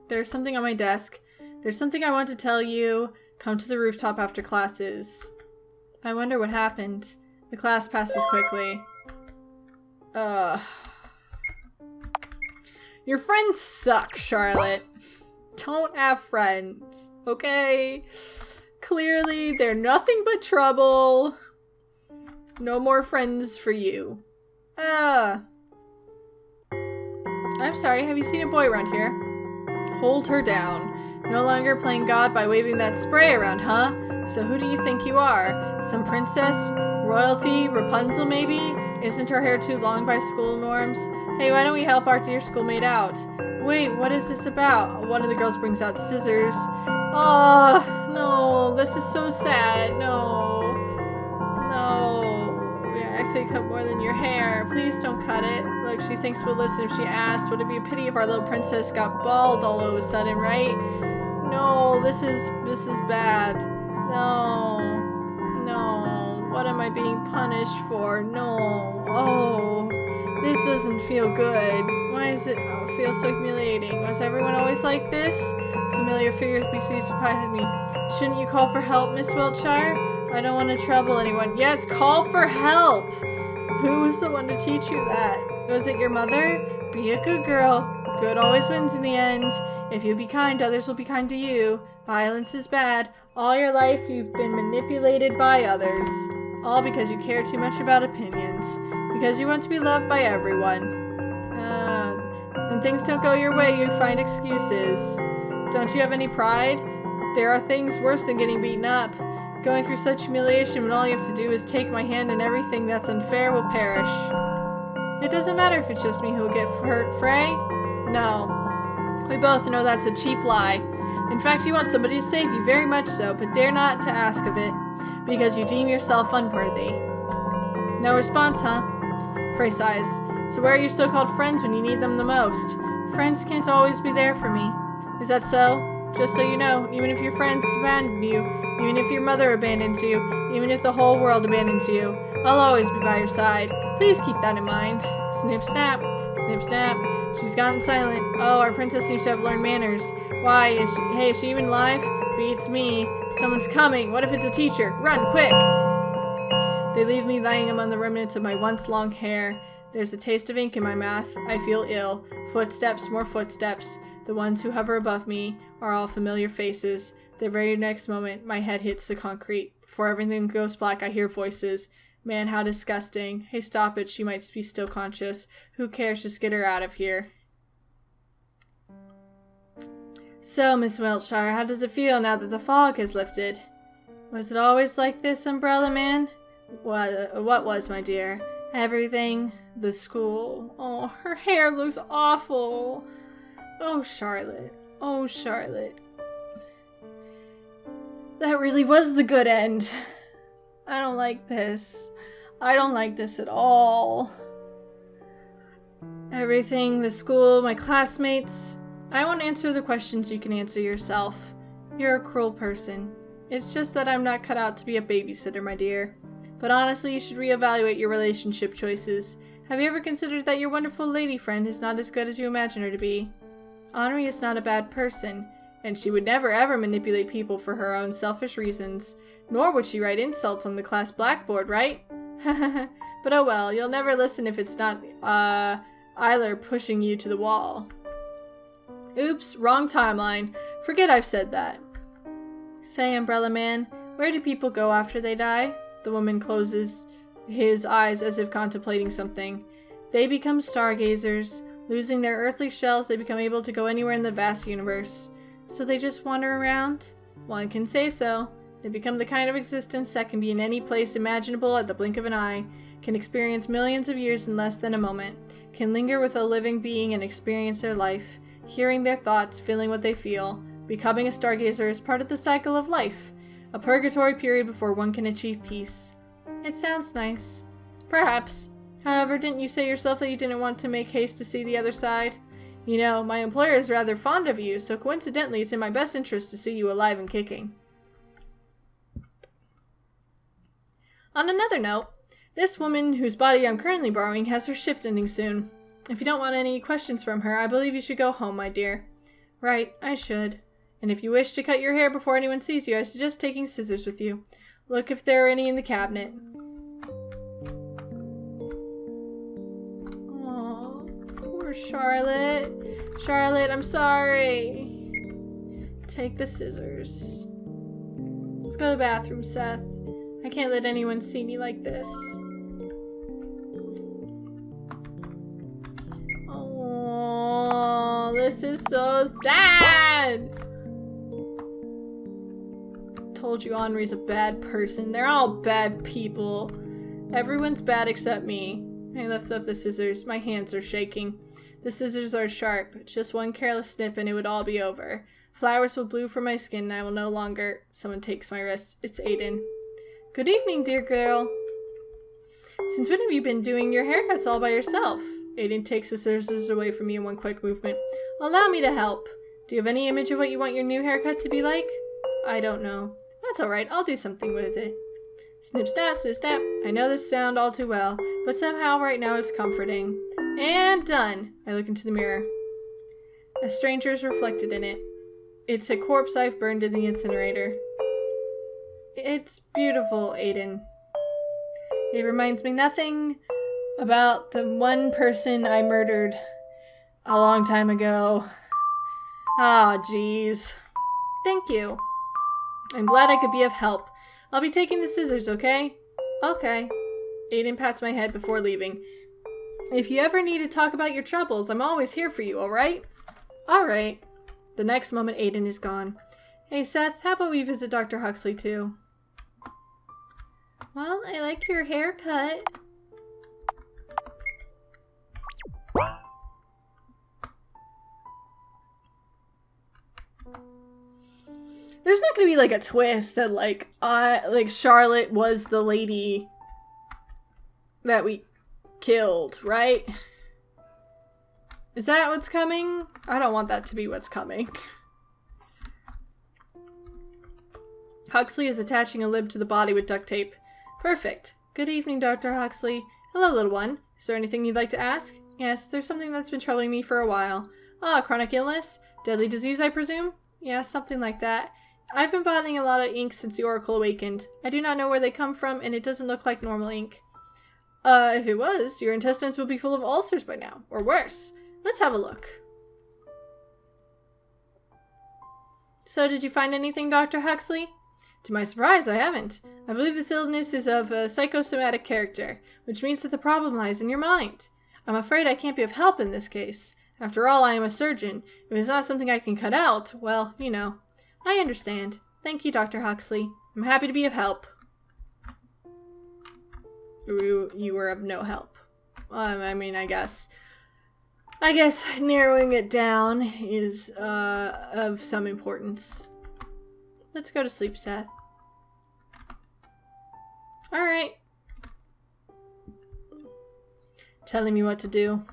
There's something on my desk. There's something I want to tell you. Come to the rooftop after classes. I wonder what happened. The class passes quickly. Your friends suck, Charlotte. Don't have friends, okay? Clearly, they're nothing but trouble. No more friends for you. I'm sorry, have you seen a boy around here? Hold her down. No longer playing God by waving that spray around, huh? So who do you think you are? Some princess? Royalty? Rapunzel, maybe? Isn't her hair too long by school norms? Hey, why don't we help our dear schoolmate out? Wait, what is this about? One of the girls brings out scissors. Oh, no, this is so sad. No. Yeah, actually cut more than your hair. Please don't cut it. Look, she thinks we'll listen if she asked. Would it be a pity if our little princess got bald all of a sudden, right? No, this is bad. No. What am I being punished for? No. Oh, this doesn't feel good. Why does it feel so humiliating? Was everyone always like this? Familiar figures proceeds behind me. Shouldn't you call for help, Miss Wiltshire? I don't want to trouble anyone. Yes, call for help! Who was the one to teach you that? Was it your mother? Be a good girl. Good always wins in the end. If you be kind, others will be kind to you. Violence is bad. All your life you've been manipulated by others. All because you care too much about opinions. Because you want to be loved by everyone. When things don't go your way, you find excuses. Don't you have any pride? There are things worse than getting beaten up. Going through such humiliation when all you have to do is take my hand and everything that's unfair will perish. It doesn't matter if it's just me who'll get hurt, Frey. No. We both know that's a cheap lie. In fact, you want somebody to save you, very much so, but dare not to ask of it, because you deem yourself unworthy. No response, huh? Frey sighs. So where are your so-called friends when you need them the most? Friends can't always be there for me. Is that so? Just so you know, even if your friends abandon you, even if your mother abandons you, even if the whole world abandons you, I'll always be by your side. Please keep that in mind. Snip, snap. Snip, snap. She's gotten silent. Oh, our princess seems to have learned manners. Why, is she even alive? Beats me. Someone's coming. What if it's a teacher? Run, quick! They leave me lying among the remnants of my once long hair. There's a taste of ink in my mouth. I feel ill. Footsteps, more footsteps. The ones who hover above me are all familiar faces. The very next moment, my head hits the concrete. Before everything goes black, I hear voices. Man, how disgusting. Hey, stop it. She might be still conscious. Who cares? Just get her out of here. So, Miss Wiltshire, how does it feel now that the fog has lifted? Was it always like this, Umbrella Man? What was, my dear? Everything. The school. Oh, her hair looks awful. Oh, Charlotte. Oh, Charlotte. That really was the good end. I don't like this. I don't like this at all. Everything, the school, my classmates. I won't answer the questions you can answer yourself. You're a cruel person. It's just that I'm not cut out to be a babysitter, my dear. But honestly, you should reevaluate your relationship choices. Have you ever considered that your wonderful lady friend is not as good as you imagine her to be? Henri is not a bad person, and she would never ever manipulate people for her own selfish reasons. Nor would she write insults on the class blackboard, right? But oh well, you'll never listen if it's not, Eiler pushing you to the wall. Oops, wrong timeline. Forget I've said that. Say, Umbrella Man, where do people go after they die? The woman closes his eyes as if contemplating something. They become stargazers. Losing their earthly shells, they become able to go anywhere in the vast universe. So they just wander around? One can say so. They become the kind of existence that can be in any place imaginable at the blink of an eye, can experience millions of years in less than a moment, can linger with a living being and experience their life, hearing their thoughts, feeling what they feel. Becoming a stargazer is part of the cycle of life, a purgatory period before one can achieve peace. It sounds nice. Perhaps. However, didn't you say yourself that you didn't want to make haste to see the other side? You know, my employer is rather fond of you, so coincidentally it's in my best interest to see you alive and kicking. On another note, this woman whose body I'm currently borrowing has her shift ending soon. If you don't want any questions from her, I believe you should go home, my dear. Right, I should. And if you wish to cut your hair before anyone sees you, I suggest taking scissors with you. Look if there are any in the cabinet. Aww, poor Charlotte. Charlotte, I'm sorry. Take the scissors. Let's go to the bathroom, Seth. I can't let anyone see me like this. Oh, this is so sad. Told you Henri's a bad person. They're all bad people. Everyone's bad except me. I lift up the scissors. My hands are shaking. The scissors are sharp. Just one careless snip and it would all be over. Flowers will bloom from my skin and I will no longer... Someone takes my wrist. It's Aiden. Good evening, dear girl. Since when have you been doing your haircuts all by yourself? Aiden takes the scissors away from me in one quick movement. Allow me to help. Do you have any image of what you want your new haircut to be like? I don't know. That's alright, I'll do something with it. Snip, snap, snip, snap. I know this sound all too well, but somehow right now it's comforting. And done. I look into the mirror. A stranger is reflected in it. It's a corpse I've burned in the incinerator. It's beautiful, Aiden. It reminds me nothing about the one person I murdered a long time ago. Ah, jeez. Thank you. I'm glad I could be of help. I'll be taking the scissors, okay? Okay. Aiden pats my head before leaving. If you ever need to talk about your troubles, I'm always here for you, alright? Alright. The next moment, Aiden is gone. Hey, Seth, how about we visit Dr. Huxley, too? Well, I like your haircut. There's not gonna be like a twist that like Charlotte was the lady that we killed, right? Is that what's coming? I don't want that to be what's coming. Huxley is attaching a lid to the body with duct tape. Perfect. Good evening, Dr. Huxley. Hello, little one. Is there anything you'd like to ask? Yes, there's something that's been troubling me for a while. Ah, chronic illness? Deadly disease, I presume? Yeah, something like that. I've been bottling a lot of ink since the Oracle awakened. I do not know where they come from, and it doesn't look like normal ink. If it was, your intestines would be full of ulcers by now, or worse. Let's have a look. So, did you find anything, Dr. Huxley? To my surprise, I haven't. I believe this illness is of a psychosomatic character, which means that the problem lies in your mind. I'm afraid I can't be of help in this case. After all, I am a surgeon. If it's not something I can cut out, well, you know. I understand. Thank you, Dr. Huxley. I'm happy to be of help. You were of no help. I mean, I guess narrowing it down is of some importance. Let's go to sleep, Seth. Alright. Telling me what to do.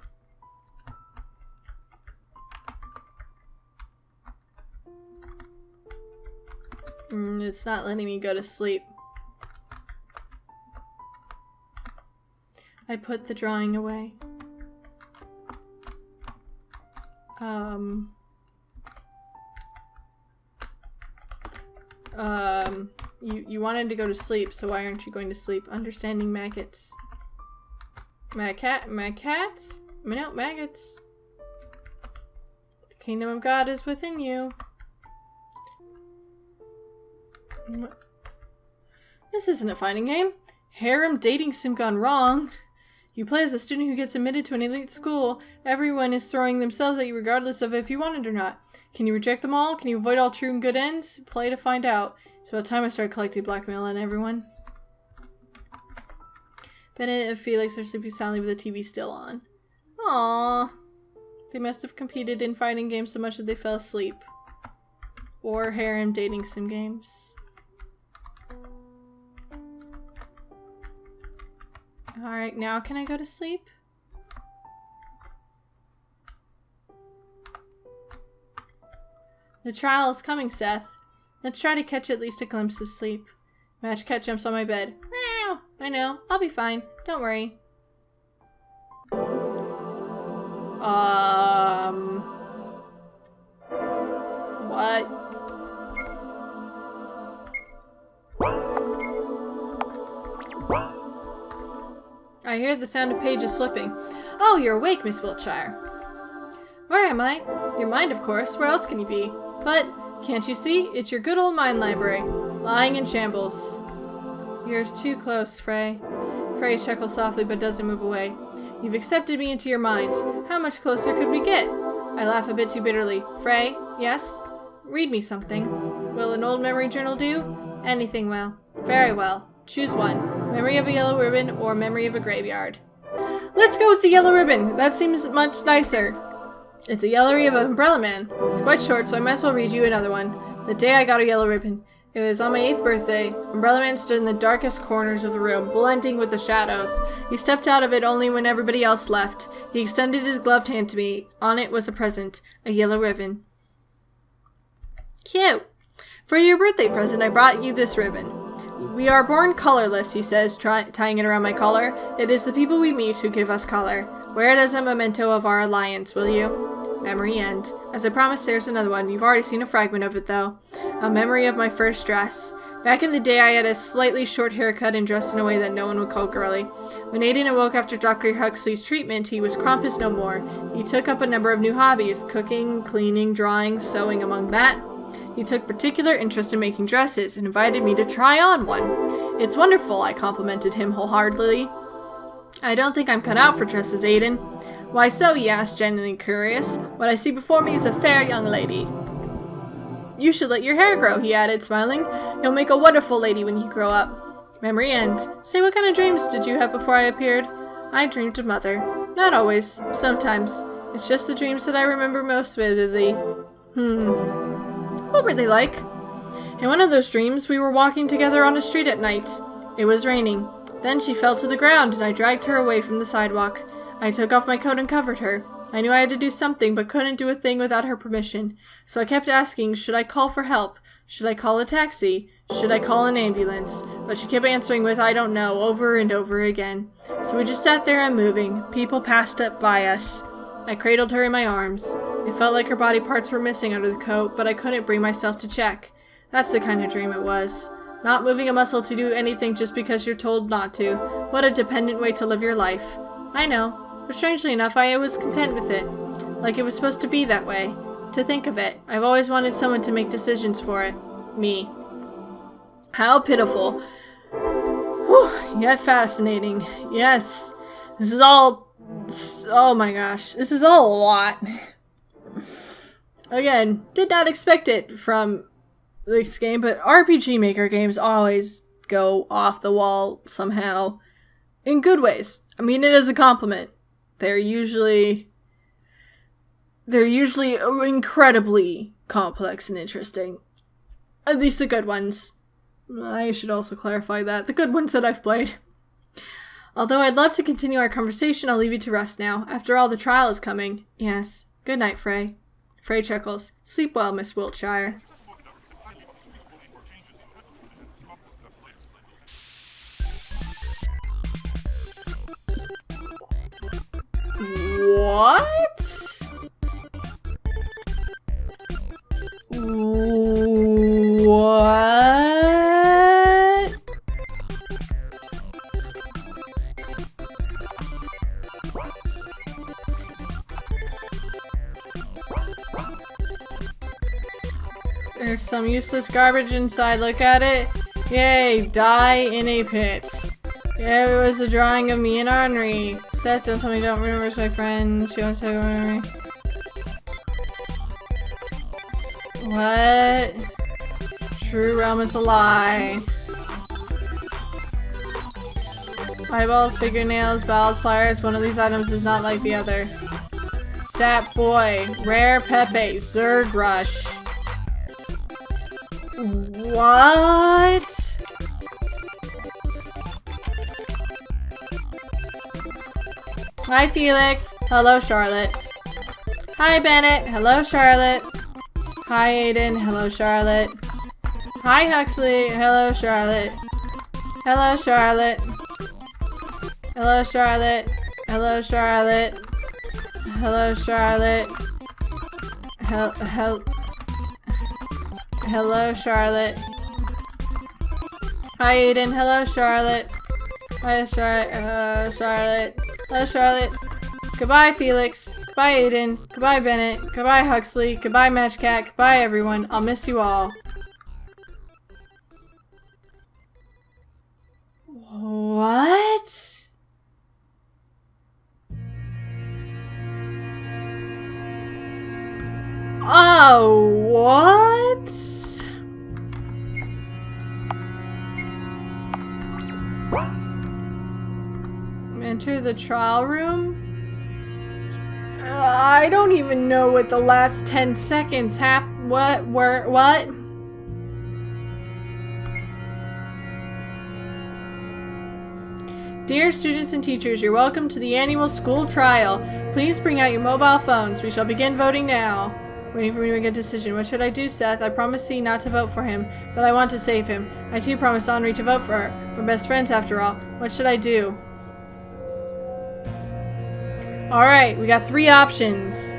It's not letting me go to sleep. I put the drawing away. You wanted to go to sleep, so why aren't you going to sleep? Understanding maggots. Maggots? No, maggots. The kingdom of God is within you. This isn't a fighting game. Harem dating sim gone wrong. You play as a student who gets admitted to an elite school. Everyone is throwing themselves at you regardless of if you want it or not. Can you reject them all? Can you avoid all true and good ends? Play to find out. It's about time I started collecting blackmail on everyone. Bennett and Felix are sleeping soundly with the TV still on. Aww. They must have competed in fighting games so much that they fell asleep. Or harem dating sim games. Alright, now can I go to sleep? The trial is coming, Seth. Let's try to catch at least a glimpse of sleep. Match Cat jumps on my bed. Meow! I know, I'll be fine. Don't worry. What? I hear the sound of pages flipping. Oh, you're awake, Miss Wiltshire. Where am I? Your mind, of course. Where else can you be? But, can't you see? It's your good old mind library. Lying in shambles. Yours too close, Frey. Frey chuckles softly but doesn't move away. You've accepted me into your mind. How much closer could we get? I laugh a bit too bitterly. Frey, yes? Read me something. Will an old memory journal do? Anything will. Very well. Choose one. Memory of a yellow ribbon or memory of a graveyard. Let's go with the yellow ribbon. That seems much nicer. It's a yellow of an umbrella man. It's quite short, so I might as well read you another one. The day I got a yellow ribbon. It was on my 8th birthday. Umbrella man stood in the darkest corners of the room, blending with the shadows. He stepped out of it only when everybody else left. He extended his gloved hand to me. On it was a present, a yellow ribbon. Cute. For your birthday present, I brought you this ribbon. We are born colorless, he says, tying it around my collar. It is the people we meet who give us color. Wear it as a memento of our alliance, will you? Memory end. As I promised, there's another one. You've already seen a fragment of it, though. A memory of my first dress. Back in the day, I had a slightly short haircut and dressed in a way that no one would call girly. When Aiden awoke after Dr. Huxley's treatment, he was Krampus no more. He took up a number of new hobbies, cooking, cleaning, drawing, sewing among that. He took particular interest in making dresses and invited me to try on one. It's wonderful, I complimented him wholeheartedly. I don't think I'm cut out for dresses, Aiden. Why so, he asked, genuinely curious. What I see before me is a fair young lady. You should let your hair grow, he added, smiling. You'll make a wonderful lady when you grow up. Memory end. Say, what kind of dreams did you have before I appeared? I dreamed of Mother. Not always. Sometimes. It's just the dreams that I remember most vividly. What were they like? In one of those dreams, we were walking together on a street at night. It was raining. Then she fell to the ground, and I dragged her away from the sidewalk. I took off my coat and covered her. I knew I had to do something, but couldn't do a thing without her permission. So I kept asking, should I call for help? Should I call a taxi? Should I call an ambulance? But she kept answering with, I don't know, over and over again. So we just sat there unmoving. People passed up by us. I cradled her in my arms. It felt like her body parts were missing under the coat, but I couldn't bring myself to check. That's the kind of dream it was. Not moving a muscle to do anything just because you're told not to. What a dependent way to live your life. I know. But strangely enough, I was content with it. Like it was supposed to be that way. To think of it, I've always wanted someone to make decisions for it. Me. How pitiful. Whew, yet fascinating. Yes. This is all... Oh my gosh. This is all a lot. Again, did not expect it from this game, but RPG Maker games always go off the wall somehow. In good ways. I mean it as a compliment. They're usually incredibly complex and interesting. At least the good ones. I should also clarify that. The good ones that I've played. Although I'd love to continue our conversation, I'll leave you to rest now. After all, the trial is coming. Yes. Good night, Frey. Frey chuckles. Sleep well, Miss Wiltshire. What? What? There's some useless garbage inside. Look at it. Yay, die in a pit. Yeah, it was a drawing of me and Henri. Seth, don't tell me you don't remember my friend. She wants to remember me. What? True realm, it's a lie. Eyeballs, fingernails, bowels, pliers. One of these items is not like the other. Dat boy. Rare Pepe. Zerg Rush. What? Hi, Felix. Hello, Charlotte. Hi, Bennett. Hello, Charlotte. Hi, Aiden. Hello, Charlotte. Hi, Huxley. Hello, Charlotte. Hello, Charlotte. Hello, Charlotte. Hello, Charlotte. Hello, Charlotte. Hello, Charlotte. Hi, Aiden. Hello, Charlotte. Hi, Charlotte. Hello, Charlotte. Goodbye, Felix. Goodbye, Aiden. Goodbye, Bennett. Goodbye, Huxley. Goodbye, Matchcat. Goodbye, everyone. I'll miss you all. What? Oh, what? Enter the trial room? I don't even know what the last 10 seconds what? Dear students and teachers, you're welcome to the annual school trial. Please bring out your mobile phones. We shall begin voting now. Waiting for me to make a decision. What should I do, Seth? I promised C not to vote for him, but I want to save him. I too promised Henri to vote for her. We're best friends after all. What should I do? Alright, we got 3 options.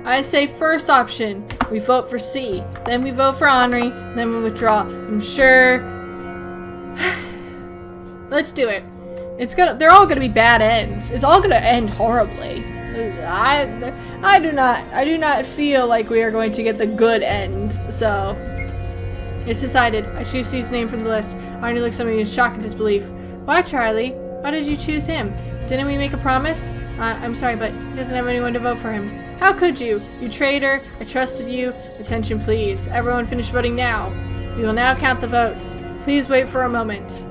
I say first option, we vote for C. Then we vote for Henri. Then we withdraw. I'm sure... Let's do it. They're all gonna be bad ends. It's all gonna end horribly. I do not feel like we are going to get the good end, so... It's decided. I choose C's name from the list. Henri looks at me in shock and disbelief. Why, Charlie? Why did you choose him? Didn't we make a promise? I'm sorry, but he doesn't have anyone to vote for him. How could you? You traitor. I trusted you. Attention, please. Everyone finish voting now. We will now count the votes. Please wait for a moment.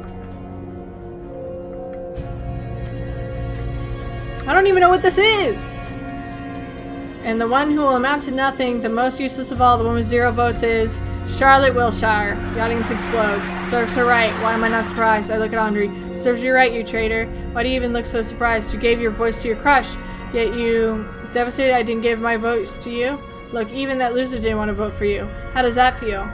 I don't even know what this is! And the one who will amount to nothing, the most useless of all, the one with 0 votes is... Charlotte Wilshire. The audience explodes. Serves her right. Why am I not surprised? I look at Henri. Serves you right, you traitor. Why do you even look so surprised? You gave your voice to your crush, yet you... Devastated I didn't give my voice to you? Look, even that loser didn't want to vote for you. How does that feel?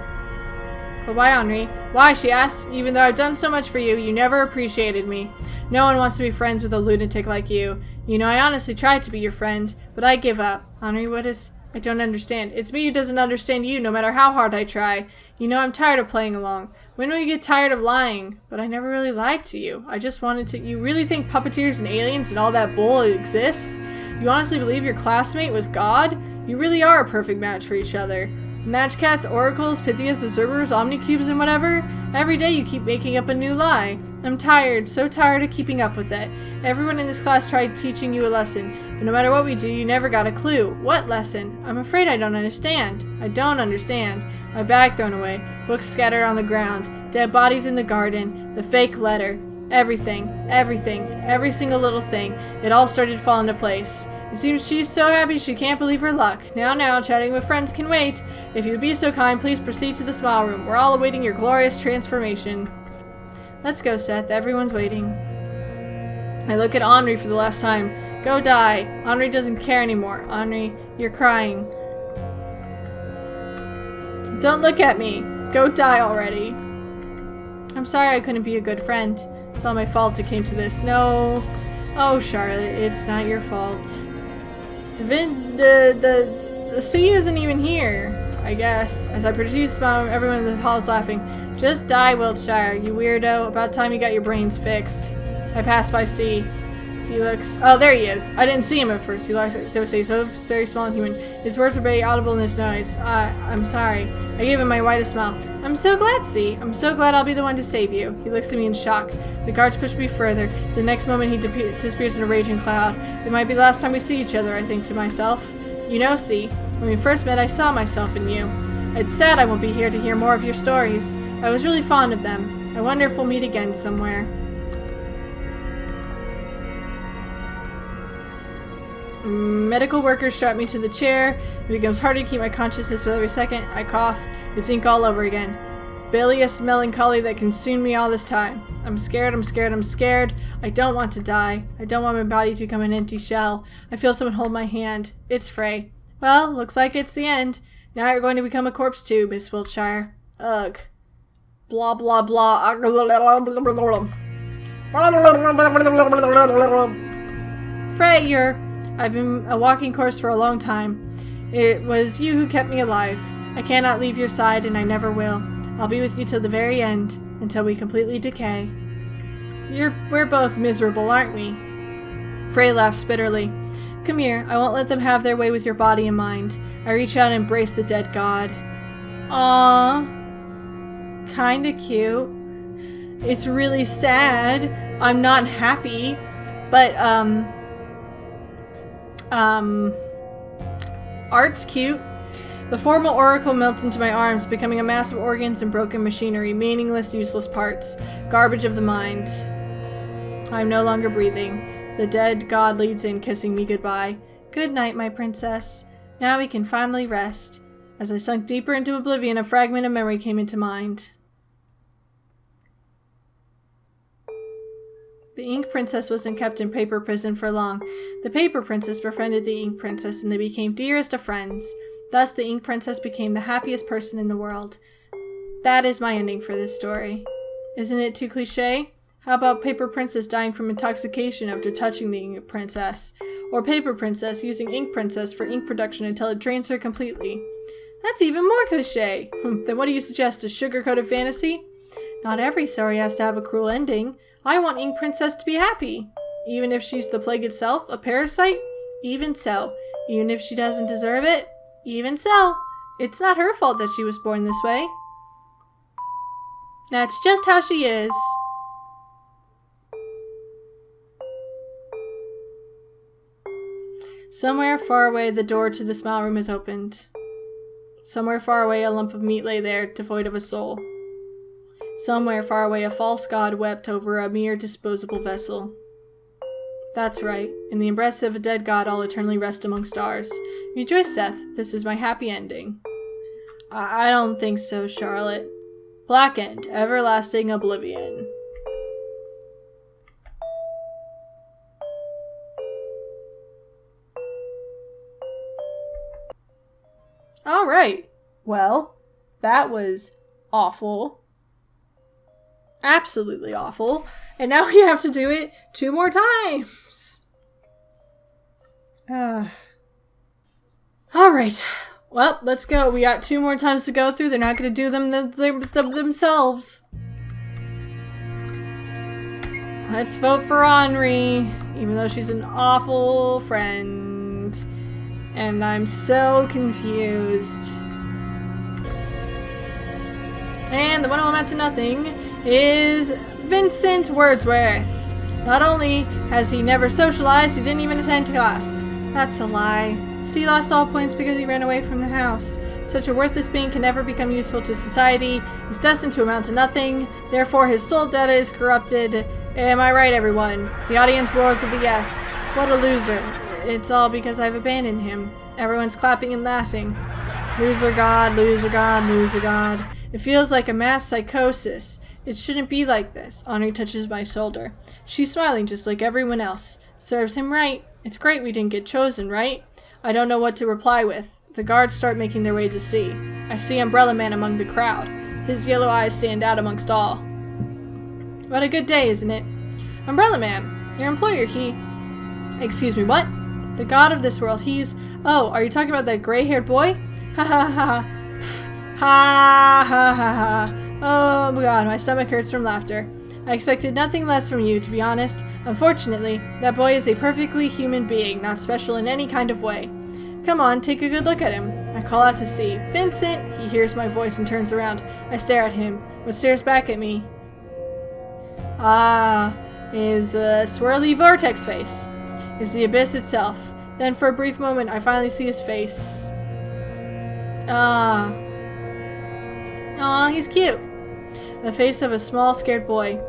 But why, Henri? Why, she asks. Even though I've done so much for you, you never appreciated me. No one wants to be friends with a lunatic like you. You know, I honestly tried to be your friend, but I give up. Henri, what is... I don't understand. It's me who doesn't understand you, no matter how hard I try. You know I'm tired of playing along. When will you get tired of lying? But I never really lied to you. I just wanted to... You really think puppeteers and aliens and all that bull exists? You honestly believe your classmate was God? You really are a perfect match for each other. Matchcats, oracles, Pythias, observers, omnicubes, and whatever? Every day you keep making up a new lie. I'm tired, so tired of keeping up with it. Everyone in this class tried teaching you a lesson, but no matter what we do, you never got a clue. What lesson? I'm afraid I don't understand. I don't understand. My bag thrown away, books scattered on the ground, dead bodies in the garden, the fake letter. Everything, every single little thing. It all started to fall into place. It seems she's so happy she can't believe her luck. Now, chatting with friends can wait. If you would be so kind, please proceed to the smile room. We're all awaiting your glorious transformation. Let's go, Seth. Everyone's waiting. I look at Henri for the last time. Go die. Henri doesn't care anymore. Henri, you're crying. Don't look at me. Go die already. I'm sorry I couldn't be a good friend. It's all my fault it came to this. No. Oh, Charlotte, it's not your fault. The sea isn't even here, I guess. As I produce smile, everyone in the hall is laughing. Just die, Wiltshire, you weirdo. About time you got your brains fixed. I pass by C. He looks... Oh, there he is. I didn't see him at first. He looks so very small and human. His words are very audible in his noise. I'm sorry. I gave him my widest smile. I'm so glad, C. I'm so glad I'll be the one to save you. He looks at me in shock. The guards push me further. The next moment he disappears in a raging cloud. It might be the last time we see each other, I think to myself. You know, C, when we first met I saw myself in you. It's sad I won't be here to hear more of your stories. I was really fond of them. I wonder if we'll meet again somewhere. Medical workers strap me to the chair. It becomes harder to keep my consciousness with every second. I cough. It's ink all over again. Bilious melancholy that consumed me all this time. I'm scared, I'm scared, I'm scared. I don't want to die. I don't want my body to become an empty shell. I feel someone hold my hand. It's Frey. Well, looks like it's the end. Now you're going to become a corpse too, Miss Wiltshire. Ugh. Blah blah blah. Frey, I've been a walking corpse for a long time. It was you who kept me alive. I cannot leave your side, and I never will. I'll be with you till the very end, until we completely decay. We're both miserable, aren't we? Frey laughs bitterly. Come here, I won't let them have their way with your body and mind. I reach out and embrace the dead god. Aww. Kinda cute. It's really sad. I'm not happy, but, art's cute. The formal oracle melts into my arms, becoming a mass of organs and broken machinery, meaningless, useless parts, garbage of the mind. I am no longer breathing. The dead god leads in, kissing me goodbye. Good night, my princess. Now we can finally rest. As I sunk deeper into oblivion, a fragment of memory came into mind. The Ink Princess wasn't kept in paper prison for long. The Paper Princess befriended the Ink Princess, and they became dearest of friends. Thus, the Ink Princess became the happiest person in the world. That is my ending for this story. Isn't it too cliché? How about Paper Princess dying from intoxication after touching the Ink Princess? Or Paper Princess using Ink Princess for ink production until it drains her completely? That's even more cliché! Then what do you suggest, a sugar-coated fantasy? Not every story has to have a cruel ending. I want Ink Princess to be happy. Even if she's the plague itself, a parasite? Even so. Even if she doesn't deserve it? Even so. It's not her fault that she was born this way. That's just how she is. Somewhere far away, the door to the smile room is opened. Somewhere far away, a lump of meat lay there, devoid of a soul. Somewhere far away, a false god wept over a mere disposable vessel. That's right. In the embrace of a dead god, I'll eternally rest among stars. Rejoice, Seth. This is my happy ending. I don't think so, Charlotte. Black End. Everlasting oblivion. Alright. Well, that was awful. Absolutely awful. And now we have to do it 2 more times. Alright. Well, let's go. We got 2 more times to go through. They're not going to do them themselves. Let's vote for Henri, even though she's an awful friend. And I'm so confused. And the one who amounts to nothing is Vincent Wordsworth. Not only has he never socialized, he didn't even attend class. That's a lie. C lost all points because he ran away from the house. Such a worthless being can never become useful to society. He's destined to amount to nothing. Therefore, his soul data is corrupted. Am I right, everyone? The audience roars with a yes. What a loser. It's all because I've abandoned him. Everyone's clapping and laughing. Loser god, loser god, loser god. It feels like a mass psychosis. It shouldn't be like this. Henri touches my shoulder. She's smiling just like everyone else. Serves him right. It's great we didn't get chosen, right? I don't know what to reply with. The guards start making their way to C. I see Umbrella Man among the crowd. His yellow eyes stand out amongst all. What a good day, isn't it? Umbrella Man, your employer, he Excuse me, what? The god of this world, he's... Oh, are you talking about that gray-haired boy? Ha ha ha ha. Ha ha ha ha. Oh my god, my stomach hurts from laughter. I expected nothing less from you, to be honest. Unfortunately, that boy is a perfectly human being, not special in any kind of way. Come on, take a good look at him. I call out to see. Vincent! He hears my voice and turns around. I stare at him, but stares back at me. Ah, is a swirly vortex face. Is the abyss itself. Then for a brief moment, I finally see his face. Ah. Aw, he's cute. The face of a small, scared boy.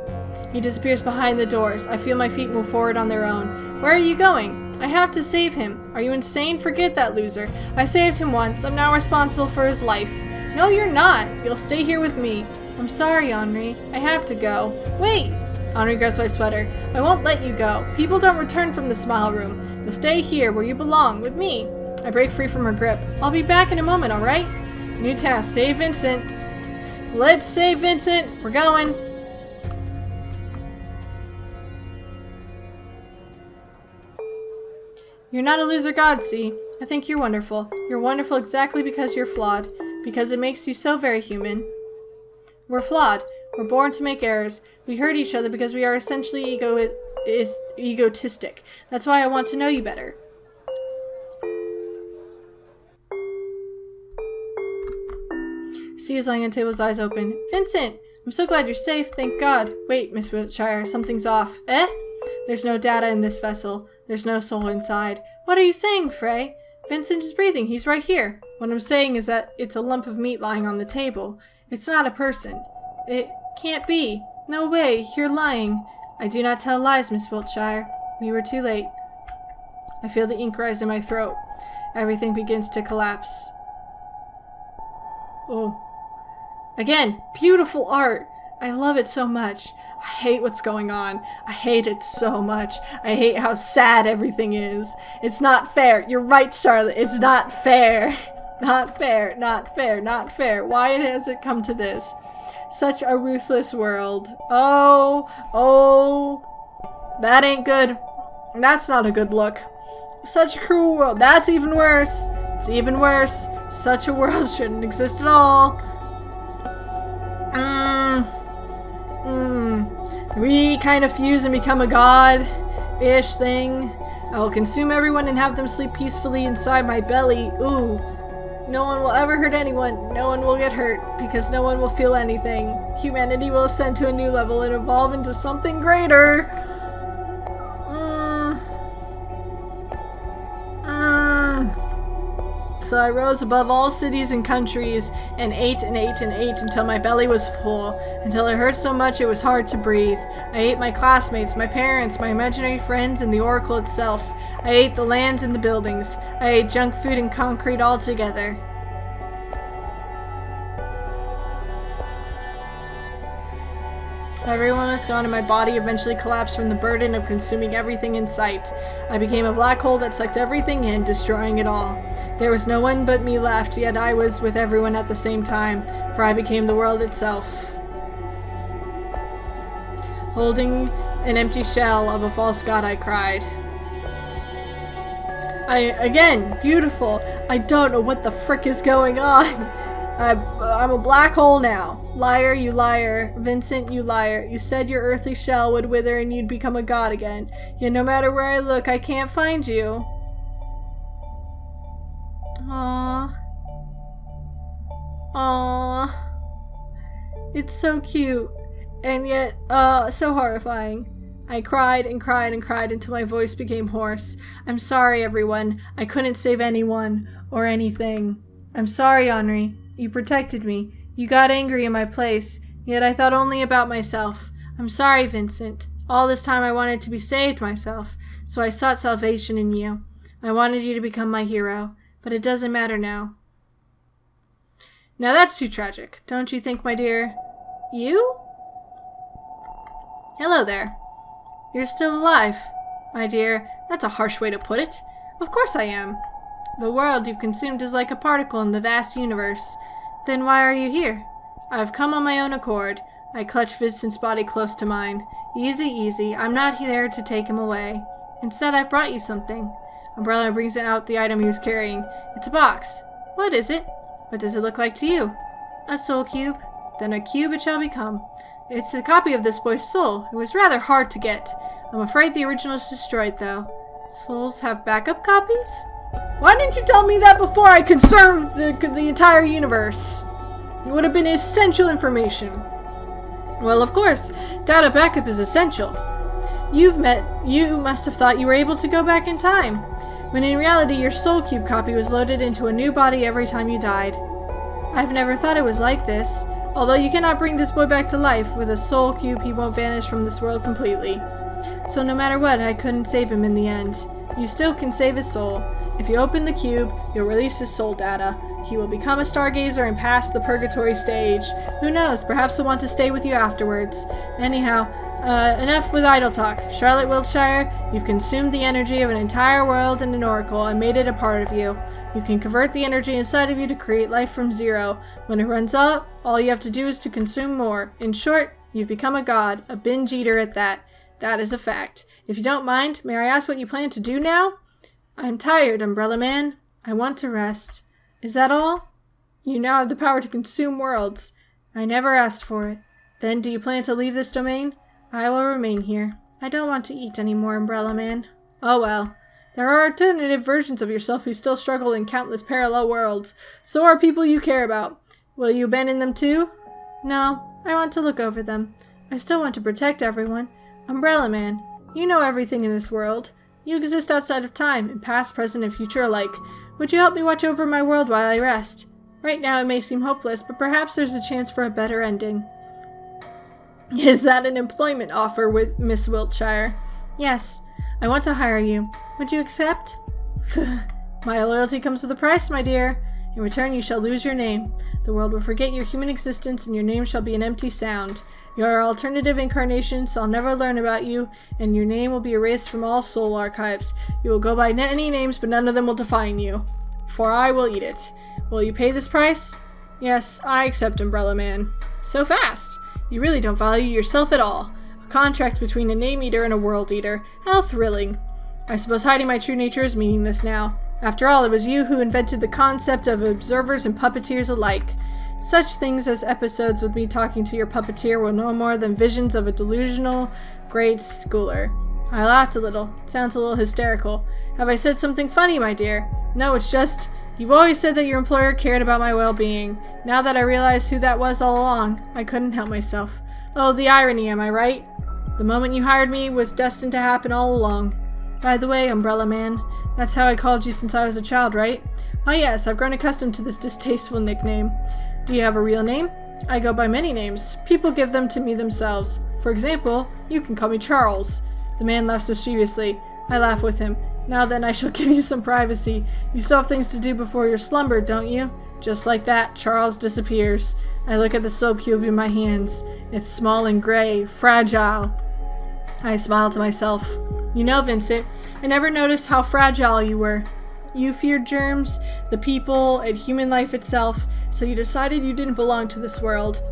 He disappears behind the doors. I feel my feet move forward on their own. Where are you going? I have to save him. Are you insane? Forget that loser. I saved him once. I'm now responsible for his life. No, you're not. You'll stay here with me. I'm sorry, Henri. I have to go. Wait! Henri grabs my sweater. I won't let you go. People don't return from the smile room. You'll stay here where you belong, with me. I break free from her grip. I'll be back in a moment, alright? New task. Save Vincent. Let's save Vincent. We're going. You're not a loser god, see? I think you're wonderful. You're wonderful exactly because you're flawed. Because it makes you so very human. We're flawed. We're born to make errors. We hurt each other because we are essentially egotistic. That's why I want to know you better. C is lying on the table, his eyes open. Vincent! I'm so glad you're safe, thank God. Wait, Miss Wiltshire, something's off. Eh? There's no data in this vessel. There's no soul inside. What are you saying, Frey? Vincent is breathing. He's right here. What I'm saying is that it's a lump of meat lying on the table. It's not a person. It can't be. No way. You're lying. I do not tell lies, Miss Wiltshire. We were too late. I feel the ink rise in my throat. Everything begins to collapse. Oh. Again, beautiful art. I love it so much. I hate what's going on. I hate it so much. I hate how sad everything is. It's not fair. You're right, Charlotte. It's not fair. Not fair. Not fair. Not fair. Why has it come to this? Such a ruthless world. Oh. Oh. That ain't good. That's not a good look. Such a cruel world. That's even worse. It's even worse. Such a world shouldn't exist at all. We kind of fuse and become a god-ish thing. I will consume everyone and have them sleep peacefully inside my belly. Ooh. No one will ever hurt anyone. No one will get hurt because no one will feel anything. Humanity will ascend to a new level and evolve into something greater. So I rose above all cities and countries and ate and ate and ate until my belly was full, until it hurt so much it was hard to breathe. I ate my classmates, my parents, my imaginary friends, and the Oracle itself. I ate the lands and the buildings. I ate junk food and concrete all together. Everyone was gone and my body eventually collapsed from the burden of consuming everything in sight. I became a black hole that sucked everything in, destroying it all. There was no one but me left, yet I was with everyone at the same time, for I became the world itself. Holding an empty shell of a false god, I cried. Again, beautiful. I don't know what the frick is going on. I'm a black hole now. Liar, you liar. Vincent, you liar. You said your earthly shell would wither and you'd become a god again. Yet no matter where I look, I can't find you. Aww. Aww. It's so cute. And yet, so horrifying. I cried and cried and cried until my voice became hoarse. I'm sorry, everyone. I couldn't save anyone or anything. I'm sorry, Henri. You protected me. You got angry in my place, yet I thought only about myself. I'm sorry, Vincent. All this time I wanted to be saved myself, so I sought salvation in you. I wanted you to become my hero, but it doesn't matter now. Now that's too tragic, don't you think, my dear? You? Hello there. You're still alive. My dear, that's a harsh way to put it. Of course I am. The world you've consumed is like a particle in the vast universe. Then why are you here? I've come on my own accord. I clutched Vincent's body close to mine. Easy, easy. I'm not here to take him away. Instead, I've brought you something. Umbrella brings out the item he was carrying. It's a box. What is it? What does it look like to you? A soul cube. Then a cube it shall become. It's a copy of this boy's soul. It was rather hard to get. I'm afraid the original is destroyed, though. Souls have backup copies? Why didn't you tell me that before I consumed the entire universe? It would have been essential information. Well, of course, data backup is essential. You must have thought you were able to go back in time, when in reality your soul cube copy was loaded into a new body every time you died. I've never thought it was like this. Although you cannot bring this boy back to life, with a soul cube he won't vanish from this world completely. So no matter what, I couldn't save him in the end. You still can save his soul. If you open the cube, you'll release his soul data. He will become a stargazer and pass the purgatory stage. Who knows, perhaps he'll want to stay with you afterwards. Anyhow, enough with idle talk. Charlotte Wiltshire, you've consumed the energy of an entire world and an oracle and made it a part of you. You can convert the energy inside of you to create life from zero. When it runs out, all you have to do is to consume more. In short, you've become a god, a binge eater at that. That is a fact. If you don't mind, may I ask what you plan to do now? I'm tired, Umbrella Man. I want to rest. Is that all? You now have the power to consume worlds. I never asked for it. Then do you plan to leave this domain? I will remain here. I don't want to eat anymore, Umbrella Man. Oh well. There are alternative versions of yourself who still struggle in countless parallel worlds. So are people you care about. Will you abandon them too? No, I want to look over them. I still want to protect everyone. Umbrella Man, you know everything in this world. You exist outside of time, in past, present, and future alike. Would you help me watch over my world while I rest? Right now it may seem hopeless, but perhaps there's a chance for a better ending. Is that an employment offer with Miss Wiltshire? Yes. I want to hire you. Would you accept? My loyalty comes with a price, my dear. In return, you shall lose your name. The world will forget your human existence, and your name shall be an empty sound. You are alternative incarnations, so I'll never learn about you, and your name will be erased from all soul archives. You will go by any names, but none of them will define you. For I will eat it. Will you pay this price? Yes, I accept, Umbrella Man. So fast! You really don't value yourself at all. A contract between a name eater and a world eater. How thrilling. I suppose hiding my true nature is meaningless now. After all, it was you who invented the concept of observers and puppeteers alike. Such things as episodes with me talking to your puppeteer were no more than visions of a delusional grade schooler. I laughed a little. It sounds a little hysterical. Have I said something funny, my dear? No, it's just, you've always said that your employer cared about my well-being. Now that I realize who that was all along, I couldn't help myself. Oh, the irony, am I right? The moment you hired me was destined to happen all along. By the way, Umbrella Man, that's how I called you since I was a child, right? Why yes, I've grown accustomed to this distasteful nickname. Do you have a real name? I go by many names. People give them to me themselves. For example, you can call me Charles. The man laughs mischievously. I laugh with him. Now then, I shall give you some privacy. You still have things to do before your slumber, don't you? Just like that, Charles disappears. I look at the soap cube in my hands. It's small and gray, fragile. I smile to myself. You know, Vincent, I never noticed how fragile you were. You feared germs, the people, and human life itself, so you decided you didn't belong to this world.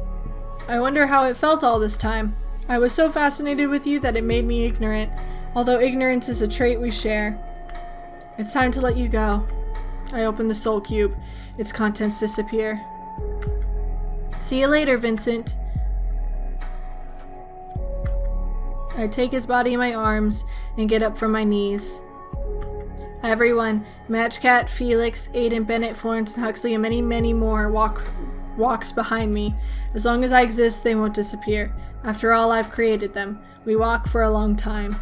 I wonder how it felt all this time. I was so fascinated with you that it made me ignorant, although ignorance is a trait we share. It's time to let you go. I open the soul cube. Its contents disappear. See you later, Vincent. I take his body in my arms and get up from my knees. Everyone, Matchcat, Felix, Aiden, Bennett, Florence, and Huxley, and many, many more walks behind me. As long as I exist, they won't disappear. After all, I've created them. We walk for a long time.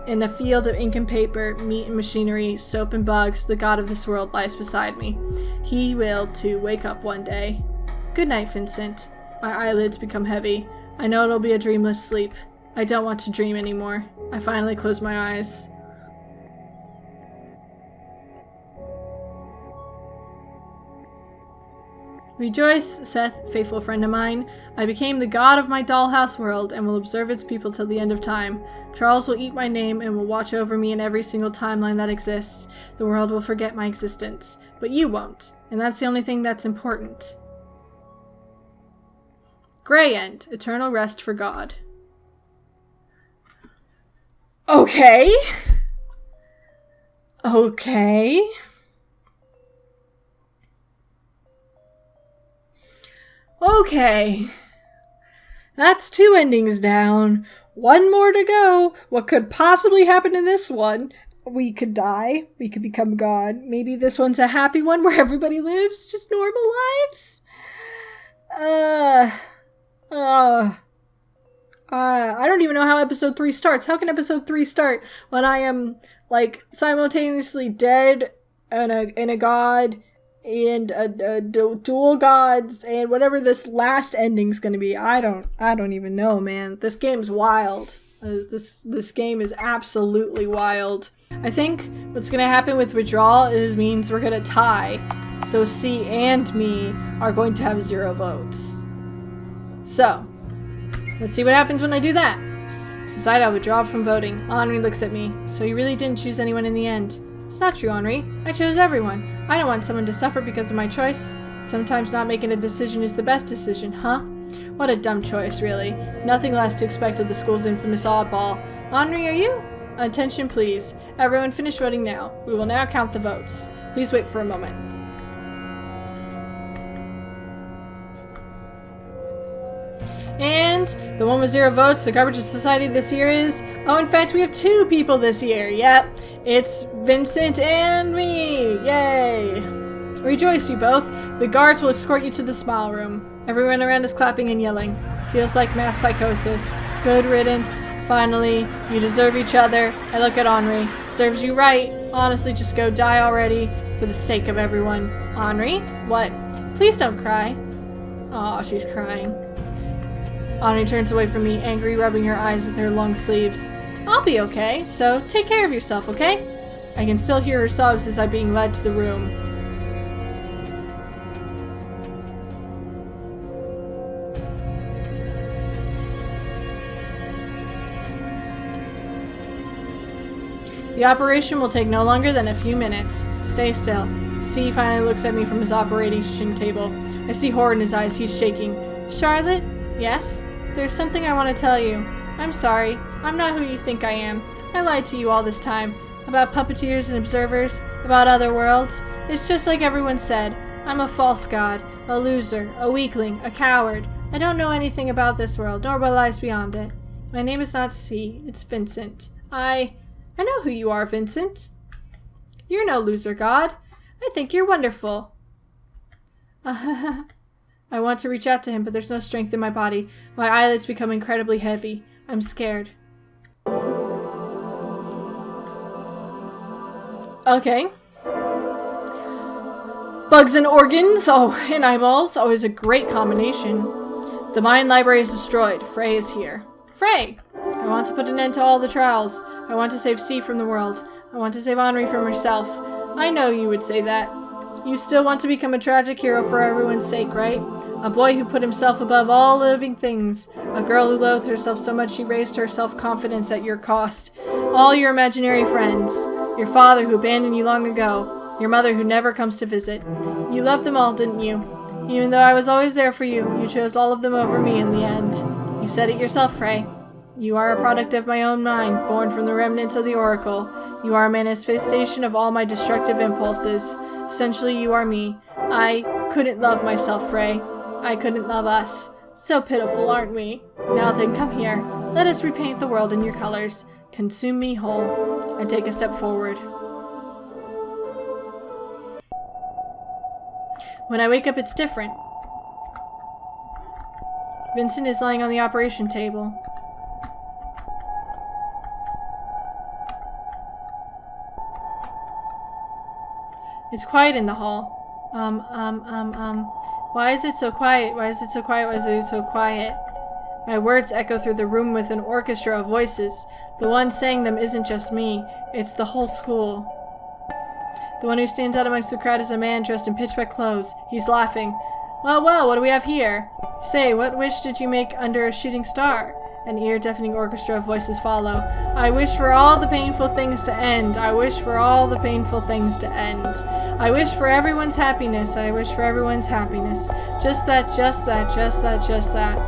In a field of ink and paper, meat and machinery, soap and bugs, the god of this world lies beside me. He will, too, wake up one day. Good night, Vincent. My eyelids become heavy. I know it'll be a dreamless sleep. I don't want to dream anymore. I finally close my eyes. Rejoice, Seth, faithful friend of mine. I became the god of my dollhouse world and will observe its people till the end of time. Charles will eat my name and will watch over me in every single timeline that exists. The world will forget my existence. But you won't, and that's the only thing that's important. Gray End, eternal rest for God. Okay. Okay. Okay. That's 2 endings down. 1 more to go. What could possibly happen in this one? We could die. We could become God. Maybe this one's a happy one where everybody lives just normal lives? I don't even know how episode 3 starts. How can episode 3 start when I am, like, simultaneously dead and a god and a dual gods and whatever this last ending's gonna be? I don't even know, man. This game's wild. This game is absolutely wild. I think what's gonna happen with withdrawal means we're gonna tie. So C and me are going to have 0 votes. So, let's see what happens when I do that. Decide I'll withdraw from voting. Henri looks at me. So you really didn't choose anyone in the end? It's not true, Henri. I chose everyone. I don't want someone to suffer because of my choice. Sometimes not making a decision is the best decision, huh? What a dumb choice, really. Nothing less to expect of the school's infamous oddball. Henri, are you? Attention, please. Everyone finish voting now. We will now count the votes. Please wait for a moment. And the one with 0 votes, the garbage of society this year is... Oh, in fact, we have 2 people this year. Yep, it's Vincent and me. Yay. Rejoice, you both. The guards will escort you to the smile room. Everyone around is clapping and yelling. Feels like mass psychosis. Good riddance. Finally, you deserve each other. I look at Henri. Serves you right. Honestly, just go die already. For the sake of everyone. Henri? What? Please don't cry. Aw, she's crying. Henri turns away from me, angry, rubbing her eyes with her long sleeves. I'll be okay, so take care of yourself, okay? I can still hear her sobs as I'm being led to the room. The operation will take no longer than a few minutes. Stay still. C finally looks at me from his operation table. I see horror in his eyes. He's shaking. Charlotte? Yes? There's something I want to tell you. I'm sorry. I'm not who you think I am. I lied to you all this time. About puppeteers and observers. About other worlds. It's just like everyone said. I'm a false god. A loser. A weakling. A coward. I don't know anything about this world, nor what lies beyond it. My name is not C. It's Vincent. I know who you are, Vincent. You're no loser god. I think you're wonderful. I want to reach out to him, but there's no strength in my body. My eyelids become incredibly heavy. I'm scared. Okay. Bugs and organs, and eyeballs. Always a great combination. The mine library is destroyed. Frey is here. Frey! I want to put an end to all the trials. I want to save C from the world. I want to save Henri from herself. I know you would say that. You still want to become a tragic hero for everyone's sake, right? A boy who put himself above all living things. A girl who loathed herself so much she raised her self-confidence at your cost. All your imaginary friends. Your father who abandoned you long ago. Your mother who never comes to visit. You loved them all, didn't you? Even though I was always there for you, you chose all of them over me in the end. You said it yourself, Frey. You are a product of my own mind, born from the remnants of the Oracle. You are a manifestation of all my destructive impulses. Essentially, you are me. I couldn't love myself, Frey. I couldn't love us. So pitiful, aren't we? Now then, come here. Let us repaint the world in your colors. Consume me whole. I take a step forward. When I wake up, it's different. Vincent is lying on the operation table. It's quiet in the hall. Why is it so quiet? Why is it so quiet? Why is it so quiet? My words echo through the room with an orchestra of voices. The one saying them isn't just me. It's the whole school. The one who stands out amongst the crowd is a man dressed in pitch-black clothes. He's laughing. Well, well, what do we have here? Say, what wish did you make under a shooting star? An ear-deafening orchestra of voices follow. I wish for all the painful things to end. I wish for all the painful things to end. I wish for everyone's happiness. I wish for everyone's happiness. Just that, just that, just that, just that.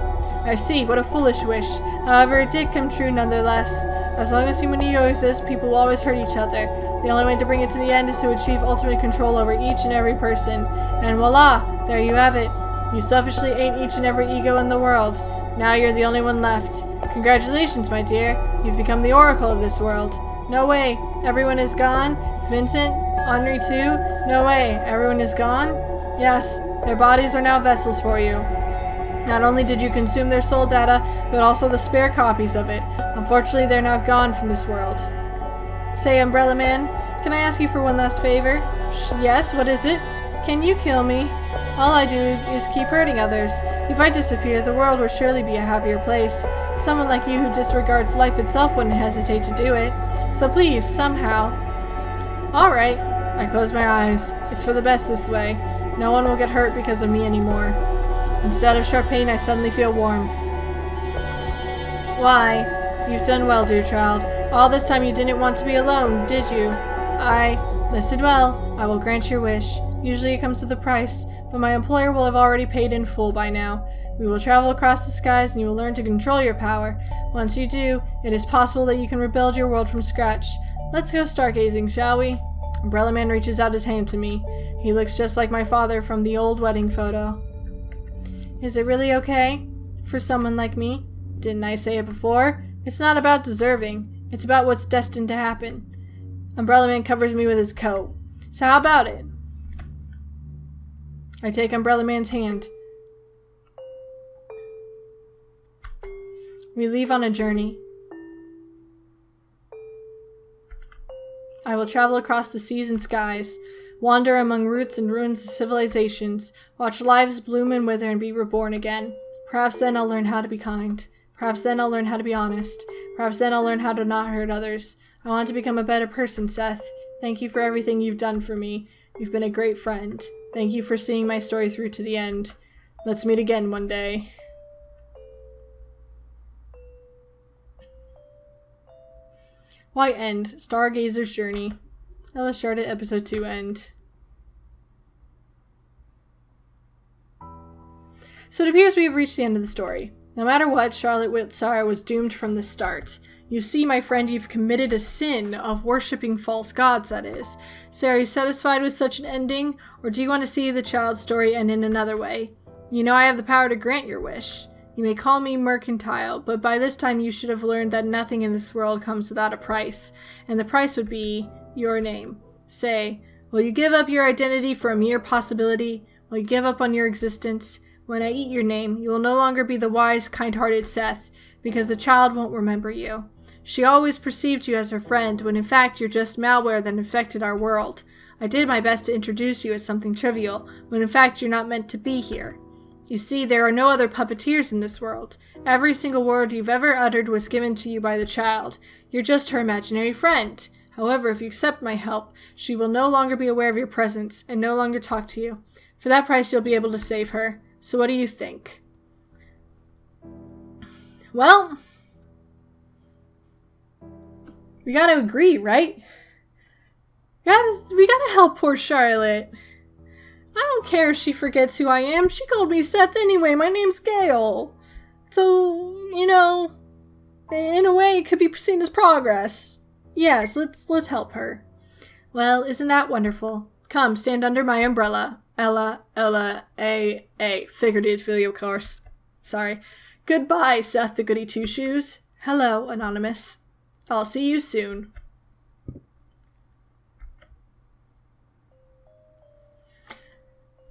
I see, what a foolish wish. However, it did come true nonetheless. As long as human ego exists, people will always hurt each other. The only way to bring it to the end is to achieve ultimate control over each and every person. And voila! There you have it. You selfishly ate each and every ego in the world. Now you're the only one left. Congratulations, my dear. You've become the oracle of this world. No way. Everyone is gone? Vincent? Henri too? No way. Everyone is gone? Yes. Their bodies are now vessels for you. Not only did you consume their soul data, but also the spare copies of it. Unfortunately, they're now gone from this world. Say, Umbrella Man, can I ask you for one last favor? Yes, what is it? Can you kill me? All I do is keep hurting others. If I disappear, the world would surely be a happier place. Someone like you who disregards life itself wouldn't hesitate to do it. So please, somehow. Alright. I close my eyes. It's for the best this way. No one will get hurt because of me anymore. Instead of sharp pain, I suddenly feel warm. Why? You've done well, dear child. All this time you didn't want to be alone, did you? Listen well. I will grant your wish. Usually it comes with a price, but my employer will have already paid in full by now. We will travel across the skies and you will learn to control your power. Once you do, it is possible that you can rebuild your world from scratch. Let's go stargazing, shall we? Umbrella Man reaches out his hand to me. He looks just like my father from the old wedding photo. Is it really okay? For someone like me? Didn't I say it before? It's not about deserving. It's about what's destined to happen. Umbrella Man covers me with his coat. So how about it? I take Umbrella Man's hand. We leave on a journey. I will travel across the seas and skies, wander among roots and ruins of civilizations, watch lives bloom and wither and be reborn again. Perhaps then I'll learn how to be kind. Perhaps then I'll learn how to be honest. Perhaps then I'll learn how to not hurt others. I want to become a better person, Seth. Thank you for everything you've done for me. You've been a great friend. Thank you for seeing my story through to the end. Let's meet again one day. Why end? Stargazer's Journey. Ella Charlotte, Episode 2 end. So it appears we have reached the end of the story. No matter what, Charlotte Whitshire was doomed from the start. You see, my friend, you've committed a sin of worshipping false gods, that is. So are you satisfied with such an ending, or do you want to see the child's story end in another way? You know I have the power to grant your wish. You may call me mercantile, but by this time you should have learned that nothing in this world comes without a price, and the price would be your name. Say, will you give up your identity for a mere possibility? Will you give up on your existence? When I eat your name, you will no longer be the wise, kind-hearted Seth, because the child won't remember you. She always perceived you as her friend, when in fact you're just malware that infected our world. I did my best to introduce you as something trivial, when in fact you're not meant to be here. You see, there are no other puppeteers in this world. Every single word you've ever uttered was given to you by the child. You're just her imaginary friend. However, if you accept my help, she will no longer be aware of your presence, and no longer talk to you. For that price, you'll be able to save her. So what do you think? Well, we gotta agree, right? We gotta help poor Charlotte. I don't care if she forgets who I am. She called me Seth anyway. My name's Gale. So, you know, in a way, it could be seen as progress. Yes, let's help her. Well, isn't that wonderful? Come, stand under my umbrella. Ella, figuratively, of course. Sorry. Goodbye, Seth the Goody Two-Shoes. Hello, Anonymous. I'll see you soon.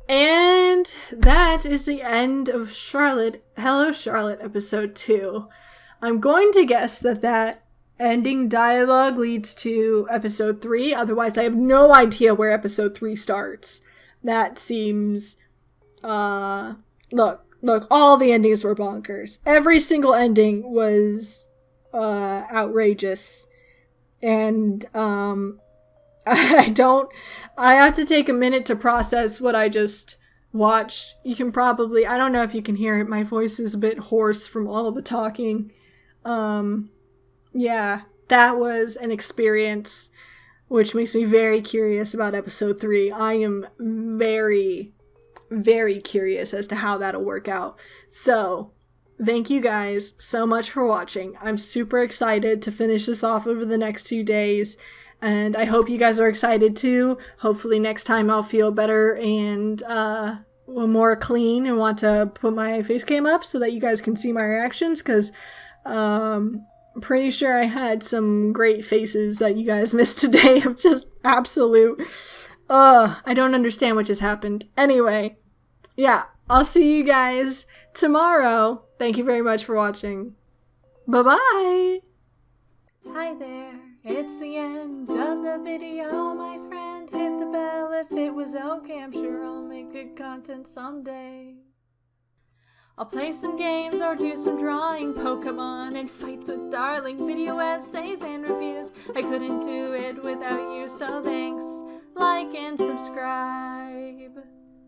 And that is the end of Charlotte, Hello Charlotte, episode 2. I'm going to guess that ending dialogue leads to episode 3, otherwise I have no idea where episode 3 starts. That seems, look, all the endings were bonkers. Every single ending was, outrageous. And, I have to take a minute to process what I just watched. You can probably, I don't know if you can hear it, my voice is a bit hoarse from all the talking. Yeah, that was an experience which makes me very curious about episode 3. I am very, very curious as to how that'll work out. So, thank you guys so much for watching. I'm super excited to finish this off over the next 2 days, and I hope you guys are excited too. Hopefully next time I'll feel better and more clean and want to put my face cam up so that you guys can see my reactions, because I'm pretty sure I had some great faces that you guys missed today of just absolute I don't understand what just happened. Anyway, yeah, I'll see you guys tomorrow. Thank you very much for watching. Bye-bye! Hi there, it's the end of the video, my friend. Hit the bell if it was okay. I'm sure I'll make good content someday. I'll play some games or do some drawing, Pokemon and fights with darling, video essays and reviews. I couldn't do it without you, so thanks, like and subscribe.